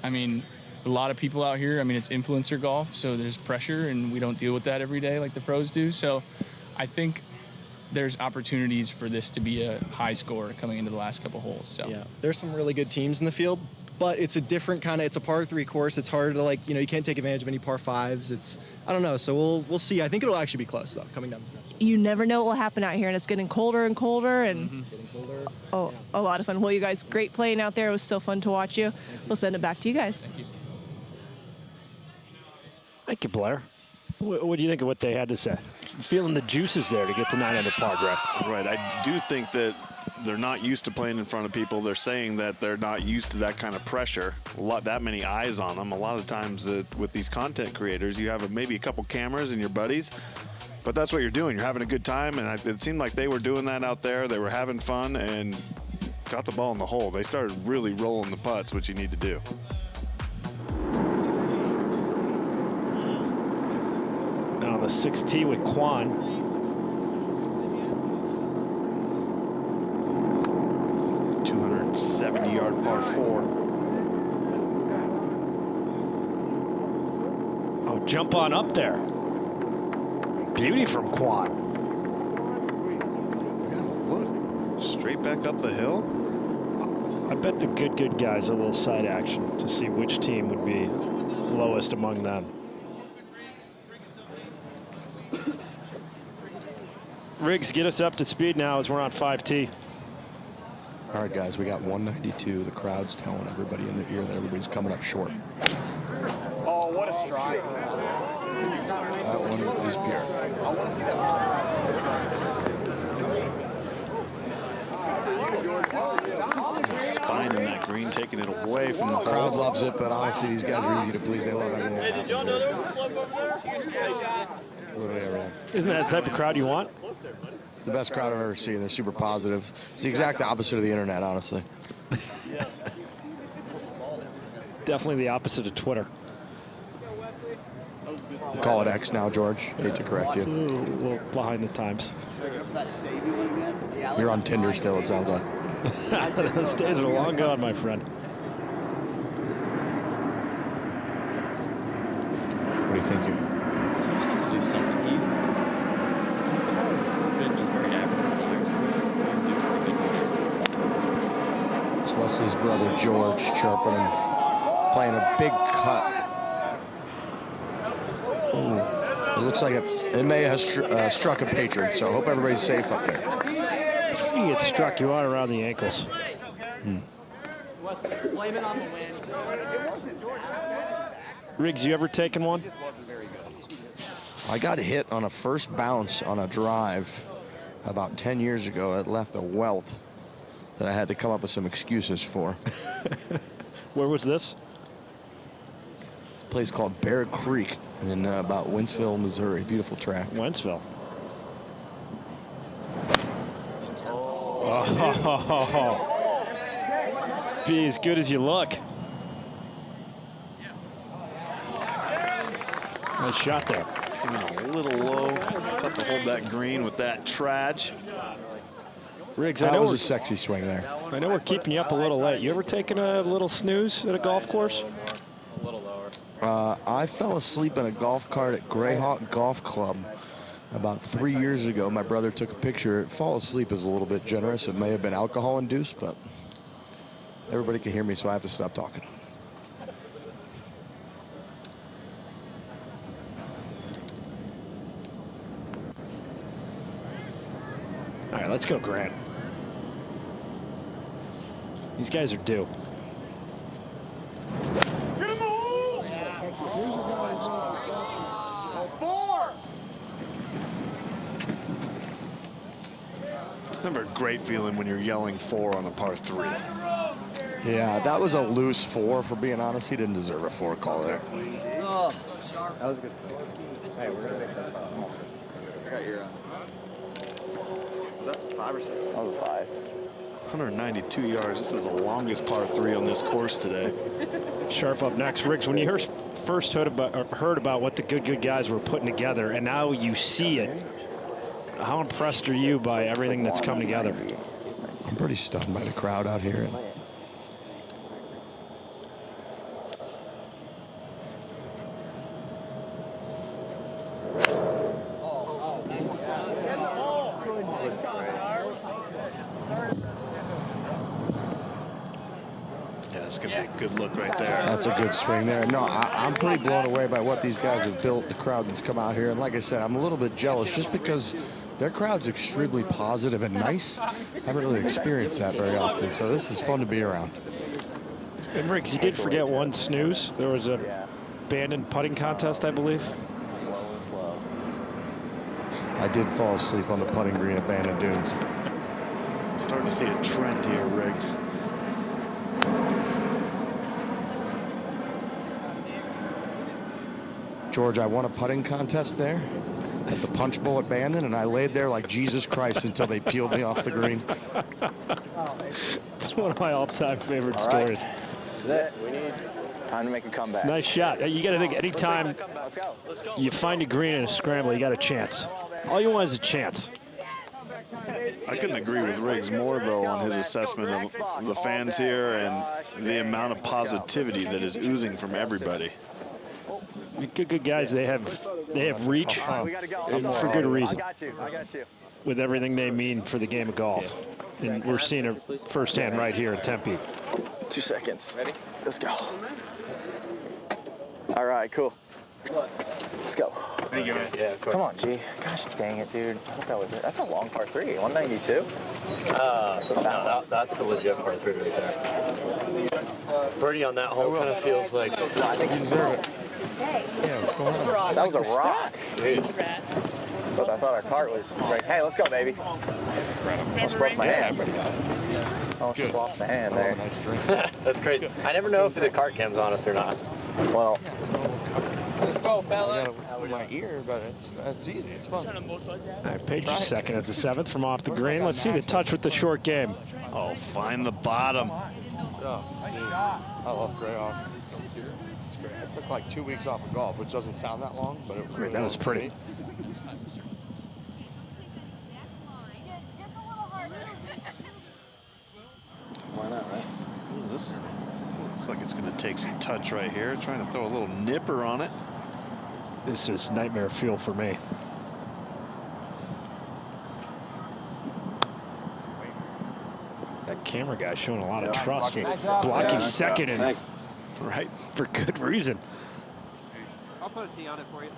mean, a lot of people out here. I mean, it's influencer golf, so there's pressure, and we don't deal with that every day like the pros do. So I think there's opportunities for this to be a high score coming into the last couple holes. So Yeah, there's some really good teams in the field, but it's a different kind of, it's a par 3 course. It's hard to, like, you know, you can't take advantage of any par 5s. It's, I don't know, so we'll see. I think it'll actually be close, though, coming down. You never know what will happen out here, and it's getting colder and colder, and oh, a lot of fun. Well, you guys, great playing out there. It was so fun to watch you. We'll send it back to you guys. Thank you. Thank you, Blair. What do you think of what they had to say? Feeling the juices there to get to 9 under par, Greg. Right. I do think that they're not used to playing in front of people. They're saying that they're not used to that kind of pressure, that many eyes on them. A lot of times with these content creators, you have maybe a couple cameras and your buddies, but that's what you're doing. You're having a good time, and it seemed like they were doing that out there. They were having fun and got the ball in the hole. They started really rolling the putts, which you need to do. On the 6th tee with Quan. .270-yard par 4. Oh, jump on up there. Beauty from Quan. Look, straight back up the hill. I bet the good guys a little side action to see which team would be lowest among them. Riggs, get us up to speed now as we're on 5T. All right, guys, we got 192. The crowd's telling everybody in their ear that everybody's coming up short. Oh, what a strike. That one is pure. I want to see that. Spine in that green, taking it away from the crowd loves it, but honestly, these guys are easy to please. They love everything. Hey, did y'all know there was a slope over there? Literally everything. Isn't that the type of crowd you want? It's the best crowd I've ever seen. They're super positive. It's the exact opposite of the internet, honestly. Definitely the opposite of Twitter. Call it X now, George. I hate to correct you. Ooh, a little behind the times. You're on Tinder still, it sounds like. Those days are long gone, my friend. What do you think? He just needs to do something. He's kind of been just very average in his irons, so he's due for a good one. It's Leslie's brother, George, chirping him, playing a big cut. Ooh. It looks like it may have struck a patron, so I hope everybody's safe up there. If you get struck, you are around the ankles. Blame it on the wind. It wasn't George. Riggs, you ever taken one? I got hit on a first bounce on a drive about 10 years ago. It left a welt that I had to come up with some excuses for. Where was this? A place called Bear Creek in about Wentzville, Missouri. Beautiful track. Wentzville. Oh. Be as good as you look. Nice shot there. A little low. Tough to hold that green with that traj. Riggs, That was a sexy swing there. I know we're keeping you up a little late. You ever taken a little snooze at a golf course? A little lower. I fell asleep in a golf cart at Greyhawk Golf Club about 3 years ago. My brother took a picture. Fall asleep is a little bit generous. It may have been alcohol induced, but everybody can hear me, so I have to stop talking. All right, let's go, Grant. These guys are due. It's never a great feeling when you're yelling 4 on a par 3. Yeah, that was a loose 4, for being honest. He didn't deserve a 4 call there. Oh, that was a good. Hey, we're gonna make that. I got your. Was that 5 or 6? That was a 5. 192 yards. This is the longest par 3 on this course today. Sharp up next. Riggs, when you first heard about what the good guys were putting together, and now you see it, how impressed are you by everything that's come together? I'm pretty stunned by the crowd out here. Yeah, it's going to be a good look right there. That's a good swing there. No, I'm pretty blown away by what these guys have built, the crowd that's come out here. And like I said, I'm a little bit jealous just because their crowd's extremely positive and nice. I haven't really experienced that very often, so this is fun to be around. And Riggs, you did forget one snooze. There was a abandoned putting contest, I believe. I did fall asleep on the putting green at Bandon Dunes. Starting to see a trend here, Riggs. George, I won a putting contest there at the Punch Bowl at Bandon, and I laid there like Jesus Christ until they peeled me off the green. It's one of my all-time favorite All right. stories. This is it. We need time to make a comeback. It's a nice shot. You got to think anytime Let's go. you find a green in a scramble, you got a chance. All you want is a chance. I couldn't agree with Riggs more, though, on his assessment of the fans here and the amount of positivity that is oozing from everybody. Good guys. They have reach, and for good reason. I got you. With everything they mean for the game of golf, and we're seeing it firsthand right here in Tempe. 2 seconds. Ready? Let's go. All right, cool. Let's go. Thank you. Yeah, of course. Come on, G. Gosh dang it, dude. I thought that was it. That's a long par 3. 192. That's a legit par 3 right there. Birdie on that hole kind of feels like. I think you deserve it. Yeah, what's going on? That was a rock. But I thought our cart was right. Hey, let's go, baby. Almost broke my hand. Oh, just lost my hand there. Nice drink. That's great. I never know if the cart cam's on us or not. Well, Let's go, fellas. I got it in my ear, but it's easy. It's fun. All right, Page is second at the 7th from off the green. Let's see the touch with the short game. Oh, find the bottom. Oh, geez. I love Greyhawk. It's great. I took like 2 weeks off of golf, which doesn't sound that long, but it was really That was pretty. why not, right? Ooh, this looks like it's going to take some touch right here. Trying to throw a little nipper on it. This is nightmare fuel for me. That camera guy showing a lot of trust. Blocking second and right for good reason. I'll put a tee on it for you.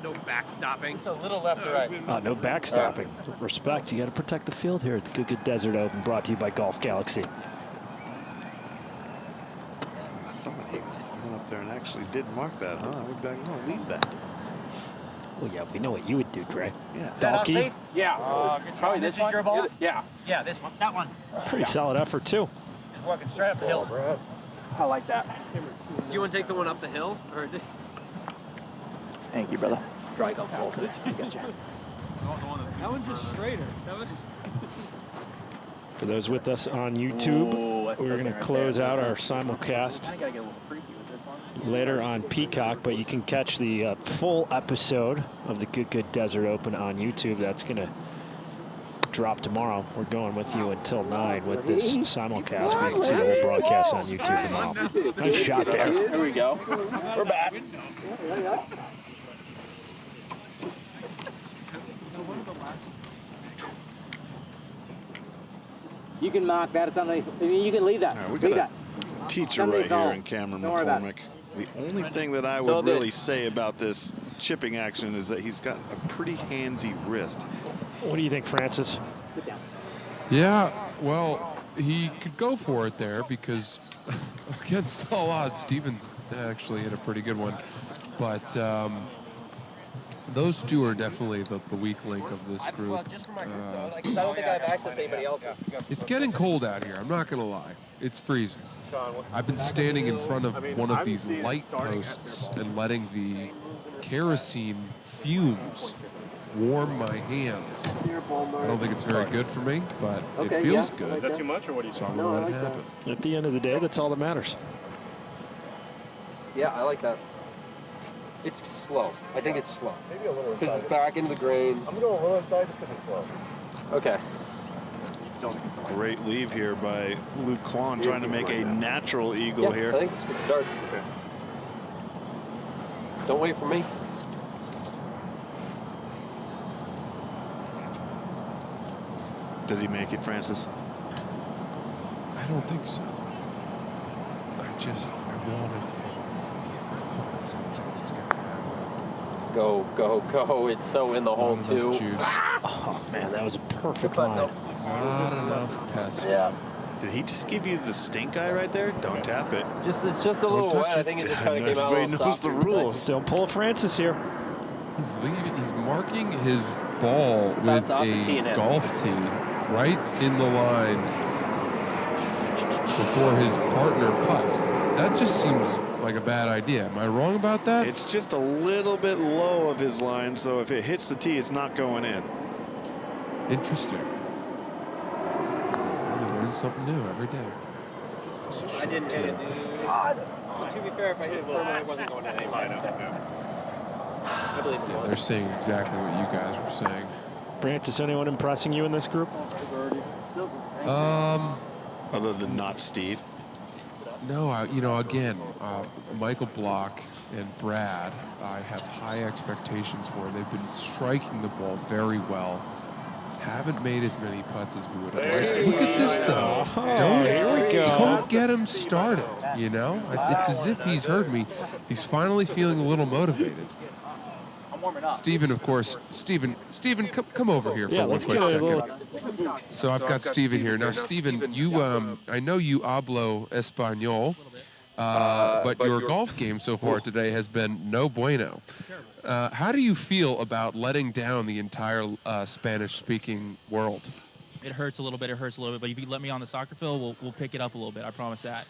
No backstopping. A little left to right. No backstopping. Respect. You got to protect the field here at the Good Good Desert Open, brought to you by Golf Galaxy. Somebody went up there and actually did mark that, huh? We're back. No, leave that. Well, yeah, we know what you would do, Dre. Yeah. Donkey. Yeah. Probably this one. Your ball? Yeah. Yeah, this one. That one. Pretty solid effort, too. Just walking straight up the hill. I like that. Do you want to take the one up the hill? Or Thank you, brother. dry golf ball today? Gotcha. That one's just straighter. For those with us on YouTube, we're going to close out our simulcast later on Peacock, but you can catch the full episode of the Good Good Desert Open on YouTube. That's going to drop tomorrow. We're going with you until 9 with this simulcast. We can see the whole broadcast on YouTube tomorrow. Nice shot there. Here we go. We're back. You can mark that. It's underneath. You can leave that. All right, we leave got that. a teacher Underneath right the here hole. in Cameron Don't worry about McCormick. The only thing that I So would did- really say about this chipping action is that he's got a pretty handsy wrist. What do you think, Francis? Sit down. Yeah, well, he could go for it there because against all odds, Stevens actually hit a pretty good one. But those two are definitely the weak link of this group. I don't think I have access to anybody else's. It's getting cold out here. I'm not going to lie. It's freezing. I've been standing in front of one of these light posts and letting the kerosene fumes warm my hands. I don't think it's very good for me, but it feels good. Is that too much, or what do you So think? I'm going to let it happen. At the end of the day, that's all that matters. Yeah, I like that. It's slow. I think it's slow. Maybe a little because it's back into the grain. I'm going to go a little inside just because it's slow. Okay. Great leave here by Luke Kwan, trying to make a natural eagle here. I think it's a good start. Okay. Don't wait for me. Does he make it, Francis? I don't think so. I wanted to. It's going to happen. Go, go, go. It's so in the hole, too. Oh, man, that was a perfect line. Not enough pest. Yeah. Did he just give you the stink eye right there? Don't tap it. It's just a little wet. I think it just kind of came out a Everybody little knows softer. the rules. Don't pull a Francis here. He's leaving. He's marking his ball with Bounce off the tee and a in. golf tee right in the line before his partner putts. That just seems like a bad idea. Am I wrong about that? It's just a little bit low of his line, so if it hits the tee, it's not going in. Interesting. I learn something new every day. I didn't hit it, dude. To be fair, if I hit it firmly, it wasn't going in anyway. I believe it was. They're saying exactly what you guys were saying. Brant, is anyone impressing you in this group? Other than not Steve. No, again, Michael Block and Brad, I have high expectations for. They've been striking the ball very well. Haven't made as many putts as we would have liked. Look at this, though. Don't get him started, you know? It's as if he's heard me. He's finally feeling a little motivated. Stephen, of course. Stephen, come over here for one quick second. So I've got Stephen here. Now, Stephen, you, I know you hablo español, but your golf game so far today has been no bueno. How do you feel about letting down the entire Spanish-speaking world? It hurts a little bit. But if you let me on the soccer field, we'll pick it up a little bit. I promise that.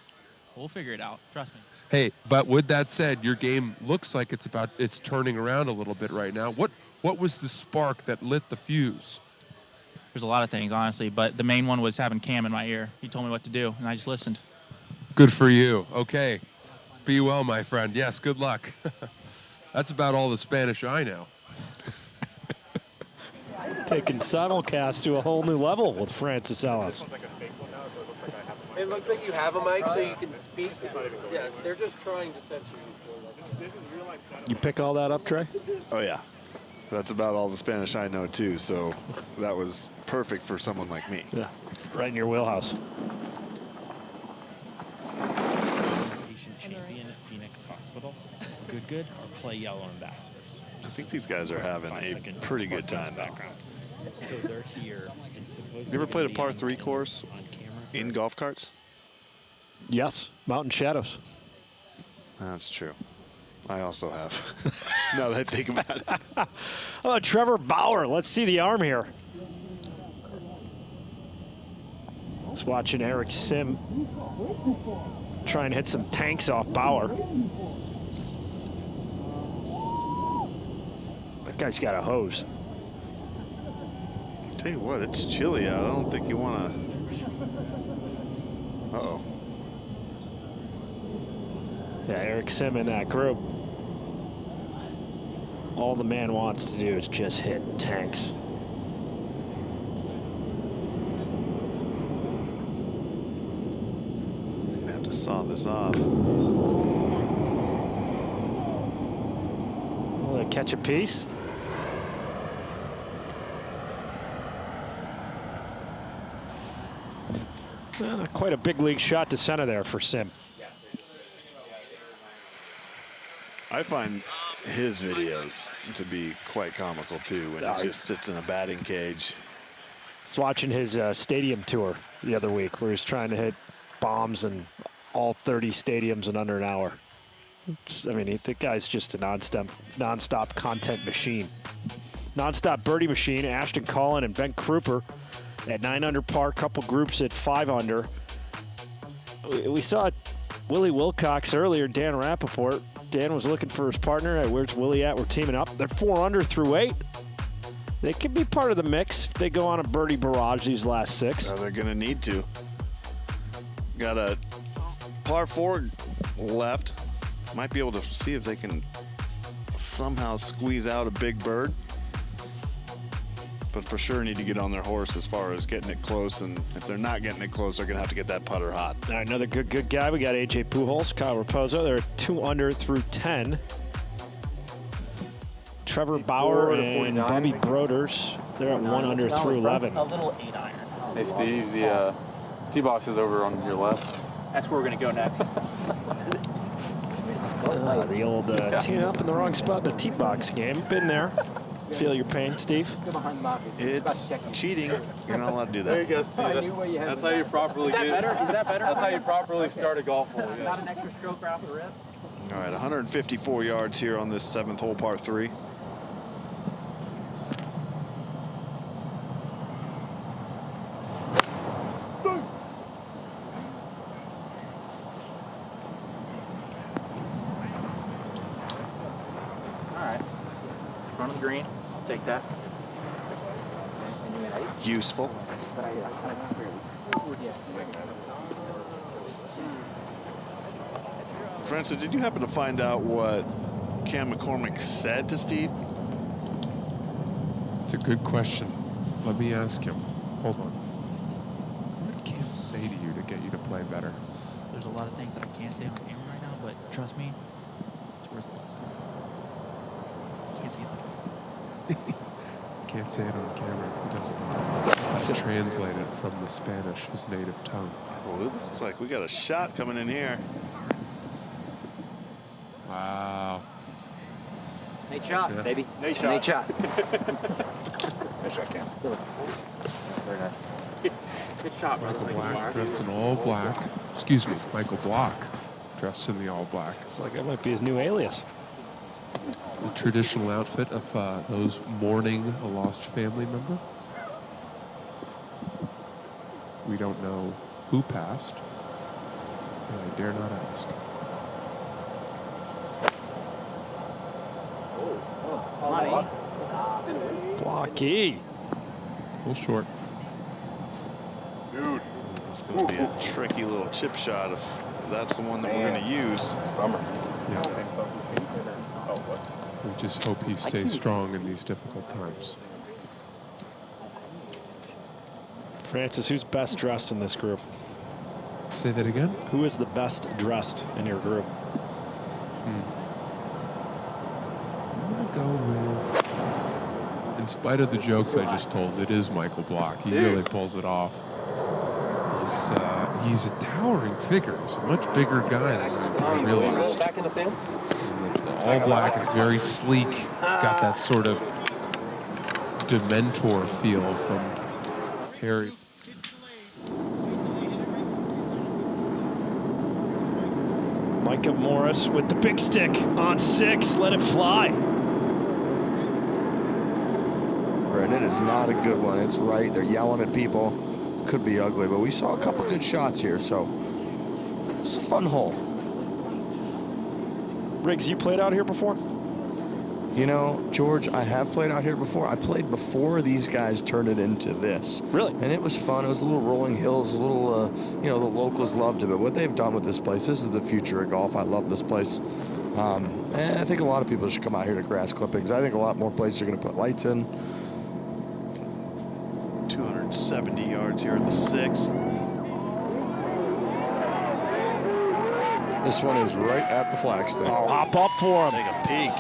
We'll figure it out. Trust me. Hey, but with that said, your game looks like it's turning around a little bit right now. What was the spark that lit the fuse? There's a lot of things, honestly, but the main one was having Cam in my ear. He told me what to do, and I just listened. Good for you. Okay. Be well, my friend. Yes, good luck. That's about all the Spanish I know. Taking simulcast to a whole new level with Francis Ellis. It looks like you have a mic so you can speak. Yeah, they're just trying to set you. You pick all that up, Trey? Oh, yeah. That's about all the Spanish I know, too, so that was perfect for someone like me. Yeah, right in your wheelhouse. Patient champion at Phoenix Hospital. Good Good or play Yellow Ambassadors. I think these guys are having a pretty good time. Background. So they're here. And supposedly You ever played a par 3 course in golf carts? Yes, Mountain Shadows. That's true. I also have. Now that I think about it. How about Trevor Bauer? Let's see the arm here. Just watching Eric Sim try and hit some tanks off Bauer. That guy's got a hose. Tell you what, it's chilly out. I don't think you want to. Uh-oh. Yeah, Eric Sim in that group. All the man wants to do is just hit tanks. He's going to have to saw this off. Will they catch a piece? Quite a big league shot to center there for Sim. I find his videos to be quite comical too when he just sits in a batting cage. I was watching his stadium tour the other week where he's trying to hit bombs in all 30 stadiums in under an hour. I mean, the guy's just a non-stop content machine. Non-stop birdie machine. Ashton Collin and Ben Kruper at 9 under par, couple groups at 5 under. We saw Willie Wilcox earlier, Dan Rappaport. Dan was looking for his partner. Where's Willie at? We're teaming up. They're 4 under through 8. They could be part of the mix if they go on a birdie barrage these last 6. They're going to need to. Got a par 4 left. Might be able to see if they can somehow squeeze out a big bird. But for sure need to get on their horse as far as getting it close. And if they're not getting it close, they're going to have to get that putter hot. All right, another good guy. We got AJ Pujols, Kyle Raposo. They're 2 under through 10. Trevor Bauer and Bobby Broders. They're at 1 under through 11. A little 8 iron. Hey, Steve, the tee box is over on your left. That's where we're going to go next. The old teeing up in the wrong spot in the tee box game. Been there. Feel your pain, Steve? It's cheating. You're not allowed to do that. There you go, Steve. That's how you properly Is that better? Is that better? That's how you properly start a golf hole. Yes. Not an extra stroke off the rip? All right, 154 yards here on this 7th hole, par 3. Front of the green. I'll take that. Useful. Francis, did you happen to find out what Cam McCormick said to Steve? It's a good question. Let me ask him. Hold on. What did Cam say to you to get you to play better? There's a lot of things that I can't say on camera right now, but trust me, it's worth it. Can't say it. Can't say it on camera. He doesn't translate it from the Spanish, his native tongue. Well, it looks like we got a shot coming in here. Wow. Nate shot, Yes. baby. Nate shot. Nate shot. Nice shot, Cam. Very nice. Good shot, brother. Michael Black dressed in all black. Excuse me, Michael Block dressed in the all black. It's like that might be his new alias. The traditional outfit of those mourning a lost family member. We don't know who passed, and I dare not ask. Blocky. A little short. Dude. It's going to be a tricky little chip shot if that's the one that we're going to use. Bummer. Yeah. We just hope he stays strong in these difficult times. Francis, who's best dressed in this group? Say that again? Who is the best dressed in your group? I'm going to go with, in spite of the jokes I just told, it is Michael Block. He really pulls it off. He's a towering figure. He's a much bigger guy than I realized. Back in the field? all black. It's very sleek. It's got that sort of Dementor feel from Harry. Micah Morris with the big stick on 6. Let it fly. And it is not a good one. It's right. They're yelling at people. Could be ugly, but we saw a couple good shots here, so it's a fun hole. Riggs, you played out here before? You know, George, I have played out here before. I played before these guys turned it into this. Really? And it was fun. It was a little rolling hills, a little, you know, the locals loved it. But what they've done with this place, this is the future of golf. I love this place. And I think a lot of people should come out here to grass clippings. I think a lot more places are going to put lights in. 270 yards here at the 6th. This one is right at the flagstick. Oh, hop up for him. Take a peek.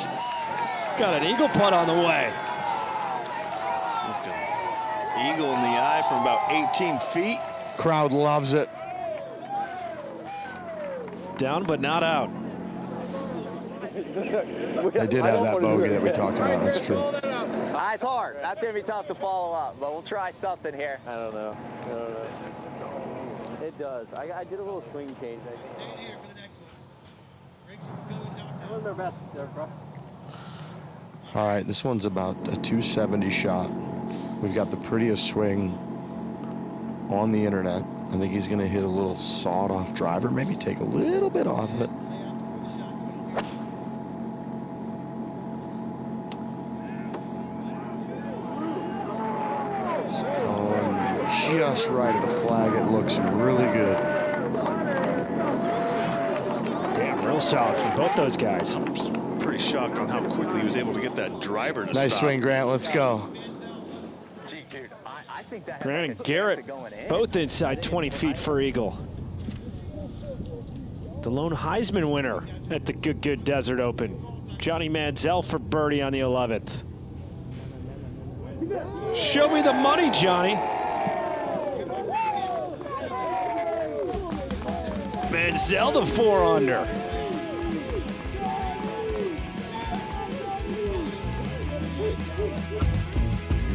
Got an eagle putt on the way. Eagle in the eye from about 18 feet. Crowd loves it. Down but not out. They did have that bogey that we talked about. That's true. It's hard. That's going to be tough to follow up, but we'll try something here. I don't know. It does. I did a little swing change. Stand here for the next one. That was their best there, bro. All right, this one's about a 270 shot. We've got the prettiest swing on the internet. I think he's going to hit a little sawed-off driver, maybe take a little bit off it. Just right of the flag. It looks really good. Damn, real solid for both those guys. I'm pretty shocked on how quickly he was able to get that driver to Nice stop. swing, Grant. Let's go. Gee, dude, I think that Grant and Garrett both inside 20 feet for eagle. The lone Heisman winner at the Good Desert Open. Johnny Manziel for birdie on the 11th. Show me the money, Johnny. Manziel the 4-under.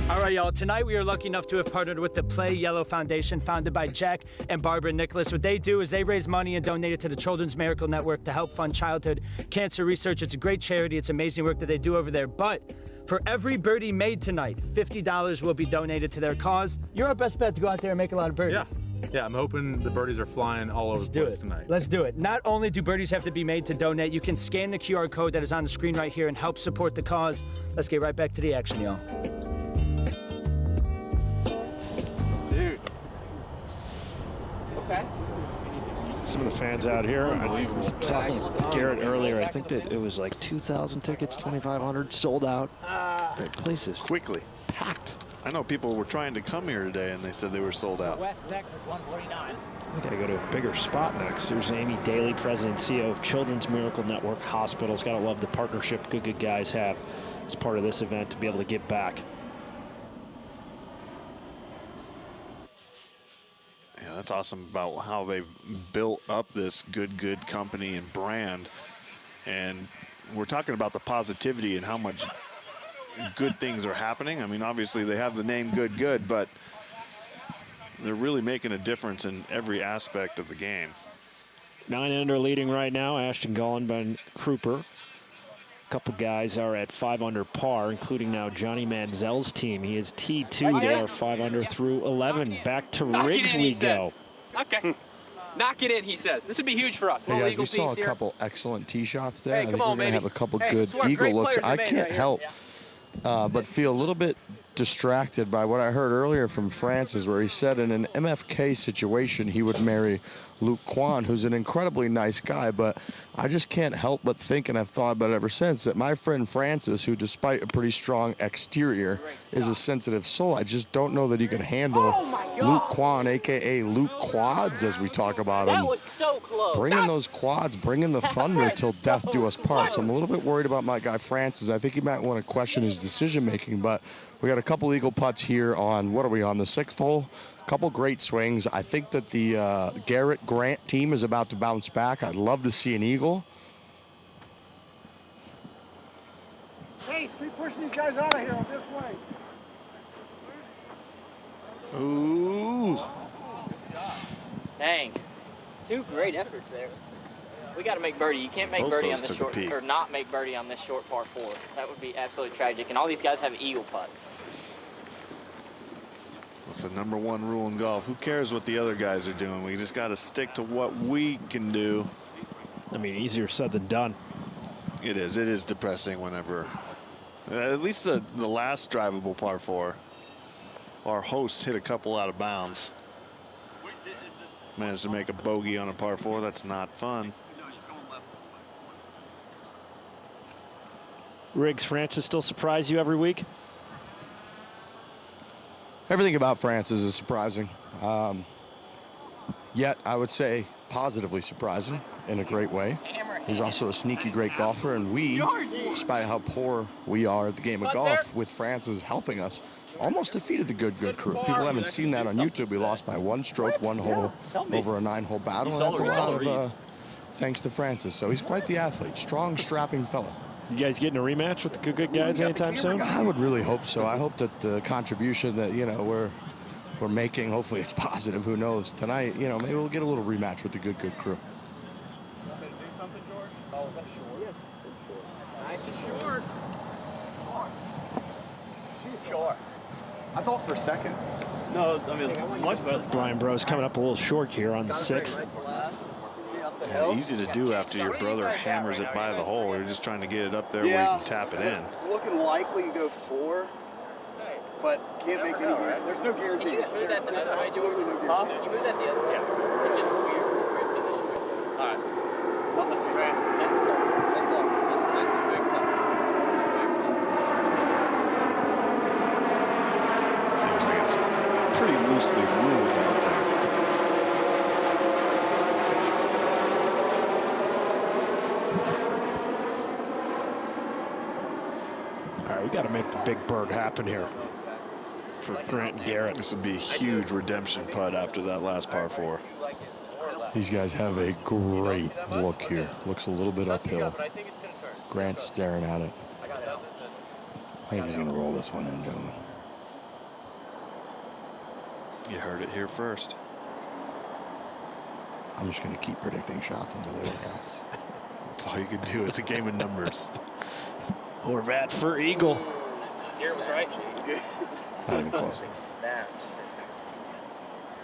All right, y'all. Tonight we are lucky enough to have partnered with the Play Yellow Foundation, founded by Jack and Barbara Nicholas. What they do is they raise money and donate it to the Children's Miracle Network to help fund childhood cancer research. It's a great charity. It's amazing work that they do over there. But for every birdie made tonight, $50 will be donated to their cause. You're our best bet to go out there and make a lot of birdies. Yeah, I'm hoping the birdies are flying all over the place tonight. Let's do it. Not only do birdies have to be made to donate, you can scan the QR code that is on the screen right here and help support the cause. Let's get right back to the action, y'all. Dude. Okay. Some of the fans out here. I was talking to Garrett earlier. I think that it was like 2,000 tickets, 2,500 sold out. The place is quickly packed. I know people were trying to come here today, and they said they were sold out. West Texas 149. We gotta go to a bigger spot next. There's Amy Daly, President and CEO of Children's Miracle Network Hospitals. Gotta love the partnership good guys have as part of this event to be able to give back. Yeah, that's awesome about how they've built up this good company and brand. And we're talking about the positivity and how much good things are happening. I mean, obviously they have the name good, but they're really making a difference in every aspect of the game. 9 under leading right now. Ashton Gollan, Ben Kruper. A couple guys are at 5 under par, including now Johnny Manziel's team. He is T2. They are 5 under through 11. Back to Riggs we go. Okay. Knock it in, he says. This would be huge for us. Hey guys, we saw a couple excellent tee shots there. Hey, I think come we're on, going to baby. have a couple Hey, good this is what eagle great looks. players are I made can't right here. help but feel a little bit distracted by what I heard earlier from Francis, where he said in an MFK situation he would marry Luke Kwan, who's an incredibly nice guy, but I just can't help but think, and I've thought about it ever since, that my friend Francis, who despite a pretty strong exterior is a sensitive soul, I just don't know that he could handle Luke Kwan, aka Luke Quads, as we talk about him. That was so close. Bringing those quads, bringing the thunder till death do us part. So I'm a little bit worried about my guy Francis. I think he might want to question his decision making, but we got a couple eagle putts here on, what are we on, the 6th hole? A couple great swings. I think that the Garrett Grant team is about to bounce back. I'd love to see an eagle. Chase, keep pushing these guys out of here on this way. Ooh. Dang. 2 great efforts there. We got to make birdie. You can't make Both birdie those on this took a short, peek. or not make birdie on this short par 4. That would be absolutely tragic. And all these guys have eagle putts. That's the #1 rule in golf. Who cares what the other guys are doing? We just got to stick to what we can do. I mean, easier said than done. It is. It is depressing whenever. At least the last drivable par 4, our host hit a couple out of bounds. Managed to make a bogey on a par 4. That's not fun. Riggs, Francis still surprise you every week? Everything about Francis is surprising. Yet, I would say positively surprising in a great way. He's also a sneaky great golfer, and we, despite how poor we are at the game of golf, with Francis helping us, almost defeated the good crew. If people haven't seen that on YouTube, we lost by 1 stroke, 1 hole over a 9-hole battle, and that's a lot of thanks to Francis. So he's quite the athlete, strong, strapping fellow. You guys getting a rematch with the good guys anytime soon? I would really hope so. I hope that the contribution that, you know, we're making, hopefully it's positive, who knows, tonight, you know, maybe we'll get a little rematch with the good crew. I thought for a second. No, I mean, much better. Brian Bros coming up a little short here on the 6th. Yeah, easy to do after your brother hammers it by the hole. You're just trying to get it up there where you can tap it in. Looking likely to go 4, but can't make any guarantee. There's no guarantee. Can you move that the other way, George? Huh? Can you move that the other way? Yeah. It's just weird position. All right. Nothing too bad. That's all. This is very close. Seems like it's pretty loosely ruled out there. All right, we got to make the big bird happen here for Grant and Garrett. This would be a huge redemption putt after that last par 4. These guys have a great look here. Looks a little bit uphill. Grant's staring at it. I think he's going to roll this one in, gentlemen. You heard it here first. I'm just going to keep predicting shots until they work out. That's all you can do. It's a game of numbers. Horvat for eagle. Garrett was right. Not even close. Snaps.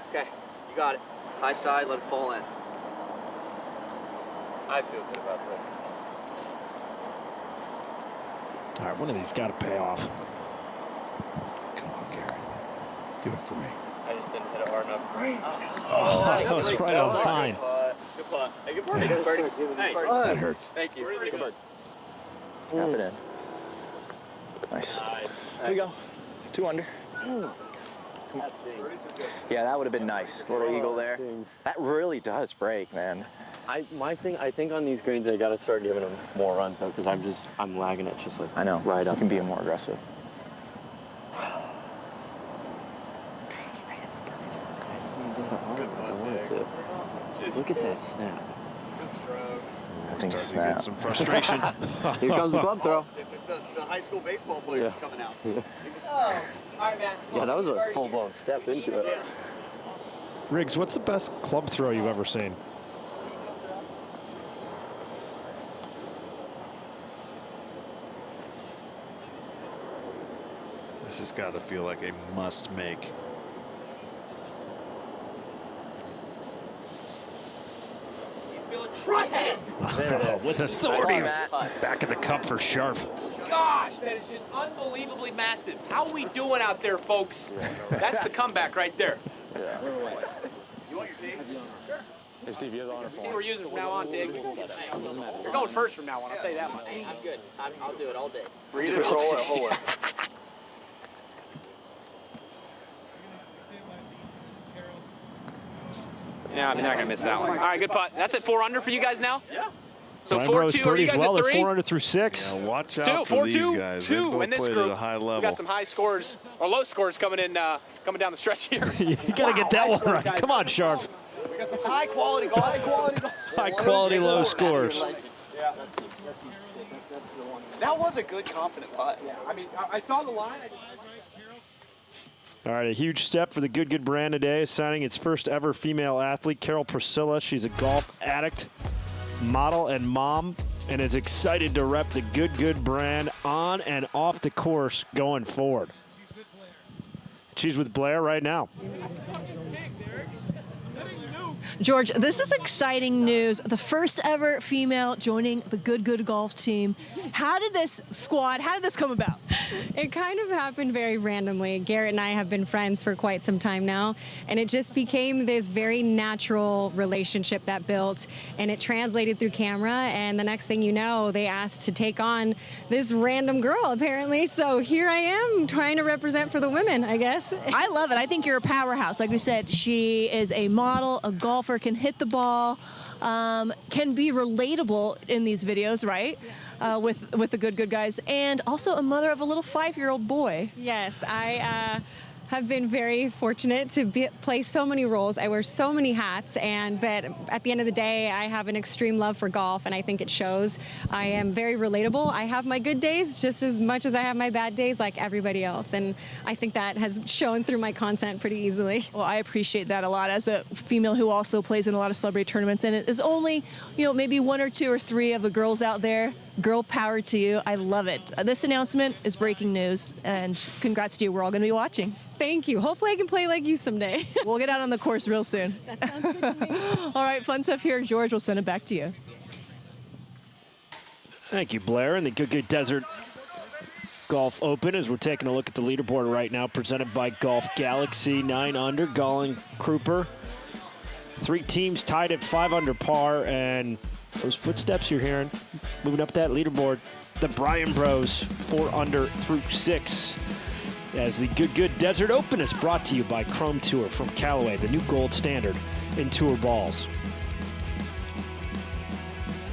Okay, you got it. High side, let it fall in. I feel good about that. All right, one of these got to pay off. Come on, Garrett. Do it for me. I just didn't hit it hard enough. Oh, that was right on line. Good putt. Hey, good birdie. Good birdie. Hey. That hurts. Thank you. Good bird. Tap it in. Nice. Here we go. 2 under. Come on. Yeah, that would have been nice. Little eagle there. That really does break, man. I think on these greens I gotta start giving them more runs though, because I'm lagging it just like I know. right up. You can be more aggressive. Look at that snap. I think Starting to get some frustration. Here comes the club throw. The high school baseball players coming out. Oh, all right, man. Yeah, that was a full-blown step into it. Riggs, what's the best club throw you've ever seen? This has got to feel like a must make. Trust it. With authority. Back in the cup for Sharp. Gosh, that is just unbelievably massive. How are we doing out there, folks? That's the comeback right there. You want your team? Sure. Hey, Steve, you have the honor The team we're using from now on, Dig. You're going first from now on, I'll tell you that much. I'm good. I'll do it all day. Breathe it, roll it, hold it. Yeah, I'm not gonna miss that one. All right, good putt. That's at 4 under for you guys now? Yeah. So Brian 4-2, Bros are you birdies guys well. at They're 3? 4 under through 6. Yeah, watch out 2, for 4, these 2, guys. They 2 both in this played group. at a high We level. got some high scores, or low scores coming in, coming down the stretch here. You got to get that one right. Come on, Sharp. We got some high quality golf. High quality low scores. Yeah. That's the one. That was a good, confident putt. Yeah, I mean, I saw the line. All right, a huge step for the Good brand today, signing its first ever female athlete, Carol Priscilla. She's a golf addict, model, and mom, and is excited to rep the Good brand on and off the course going forward. She's with Blair right now. George, this is exciting news. The first ever female joining the Good Golf team. How did this come about? It kind of happened very randomly. Garrett and I have been friends for quite some time now, and it just became this very natural relationship that built, and it translated through camera, and the next thing you know, they asked to take on this random girl, apparently. So here I am, trying to represent for the women, I guess. I love it. I think you're a powerhouse. Like we said, she is a model, a golfer, can hit the ball, can be relatable in these videos, right? With the good guys, and also a mother of a little 5-year-old boy. Yes, I have been very fortunate to play so many roles. I wear so many hats, but at the end of the day, I have an extreme love for golf, and I think it shows. I am very relatable. I have my good days just as much as I have my bad days, like everybody else, and I think that has shown through my content pretty easily. Well, I appreciate that a lot as a female who also plays in a lot of celebrity tournaments, and it is only, maybe 1 or 2 or 3 of the girls out there. Girl power to you. I love it. This announcement is breaking news, and congrats to you. We're all going to be watching. Thank you. Hopefully I can play like you someday. We'll get out on the course real soon. That sounds good to me. All right, fun stuff here. George, we'll send it back to you. Thank you, Blair, and the Good Desert Golf Open as we're taking a look at the leaderboard right now, presented by Golf Galaxy. 9 under, Galling, Kruper. 3 teams tied at 5 under par, and those footsteps you're hearing moving up that leaderboard. The Bryan Bros, 4 under through 6. As the Good Desert Open is brought to you by Chrome Tour from Callaway, the new gold standard in tour balls.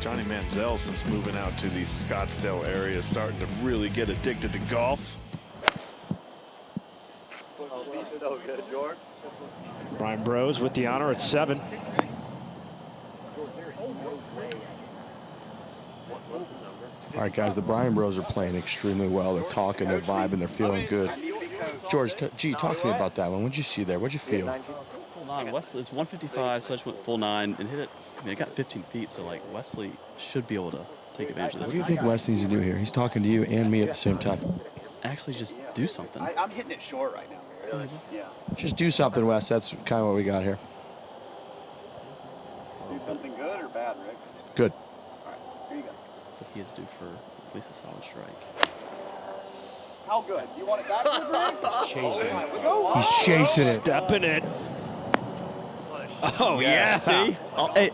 Johnny Manziel, since moving out to the Scottsdale area, starting to really get addicted to golf. So good, George. Bryan Bros with the honor at 7. All right, guys, the Bryan Bros are playing extremely well. They're talking, they're vibing, they're feeling good. George, talk to me about that one. What'd you see there? What'd you feel? Full 9. Wesley, it's 155, so I just went full 9 and hit it. I mean, it got 15 feet, so like Wesley should be able to take advantage of this. What do you think Wes needs to do here? He's talking to you and me at the same time. Actually, just do something. I'm hitting it short right now. Really? Yeah. Just do something, Wes. That's kind of what we got here. Do something good or bad, Rick? Good. All right, here you go. What he is due for at least a solid strike. How good? You want it back? Chasing it. He's chasing it. Stepping it. Oh, yeah. See? Oh, hey,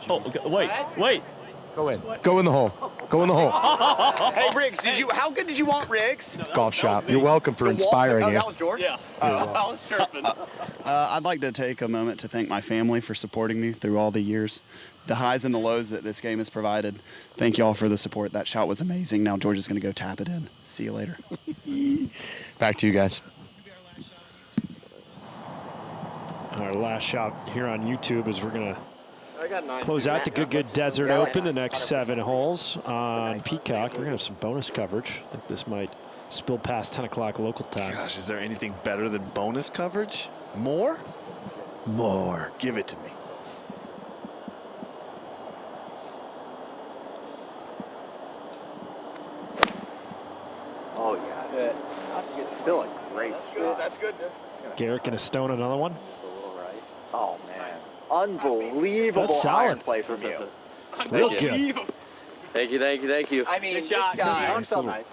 wait. Go in. Go in the hole. Go in the hole. Hey, Riggs, how good did you want, Riggs? Golf shop. You're welcome for inspiring you. That was George? Yeah. I was chirping. I'd like to take a moment to thank my family for supporting me through all the years. The highs and the lows that this game has provided. Thank you all for the support. That shot was amazing. Now George is going to go tap it in. See you later. Back to you guys. Our last shot here on YouTube is we're going to close out the Good Desert Open, the next 7 holes on Peacock. We're going to have some bonus coverage. I think this might spill past 10 o'clock local time. Gosh, is there anything better than bonus coverage? More? More. Give it to me. Oh, yeah. That's still a great shot. That's good. Garrett going to stone another one? Oh, man. Unbelievable That's solid. iron play from you. Real good. Thank you. I mean, this guy.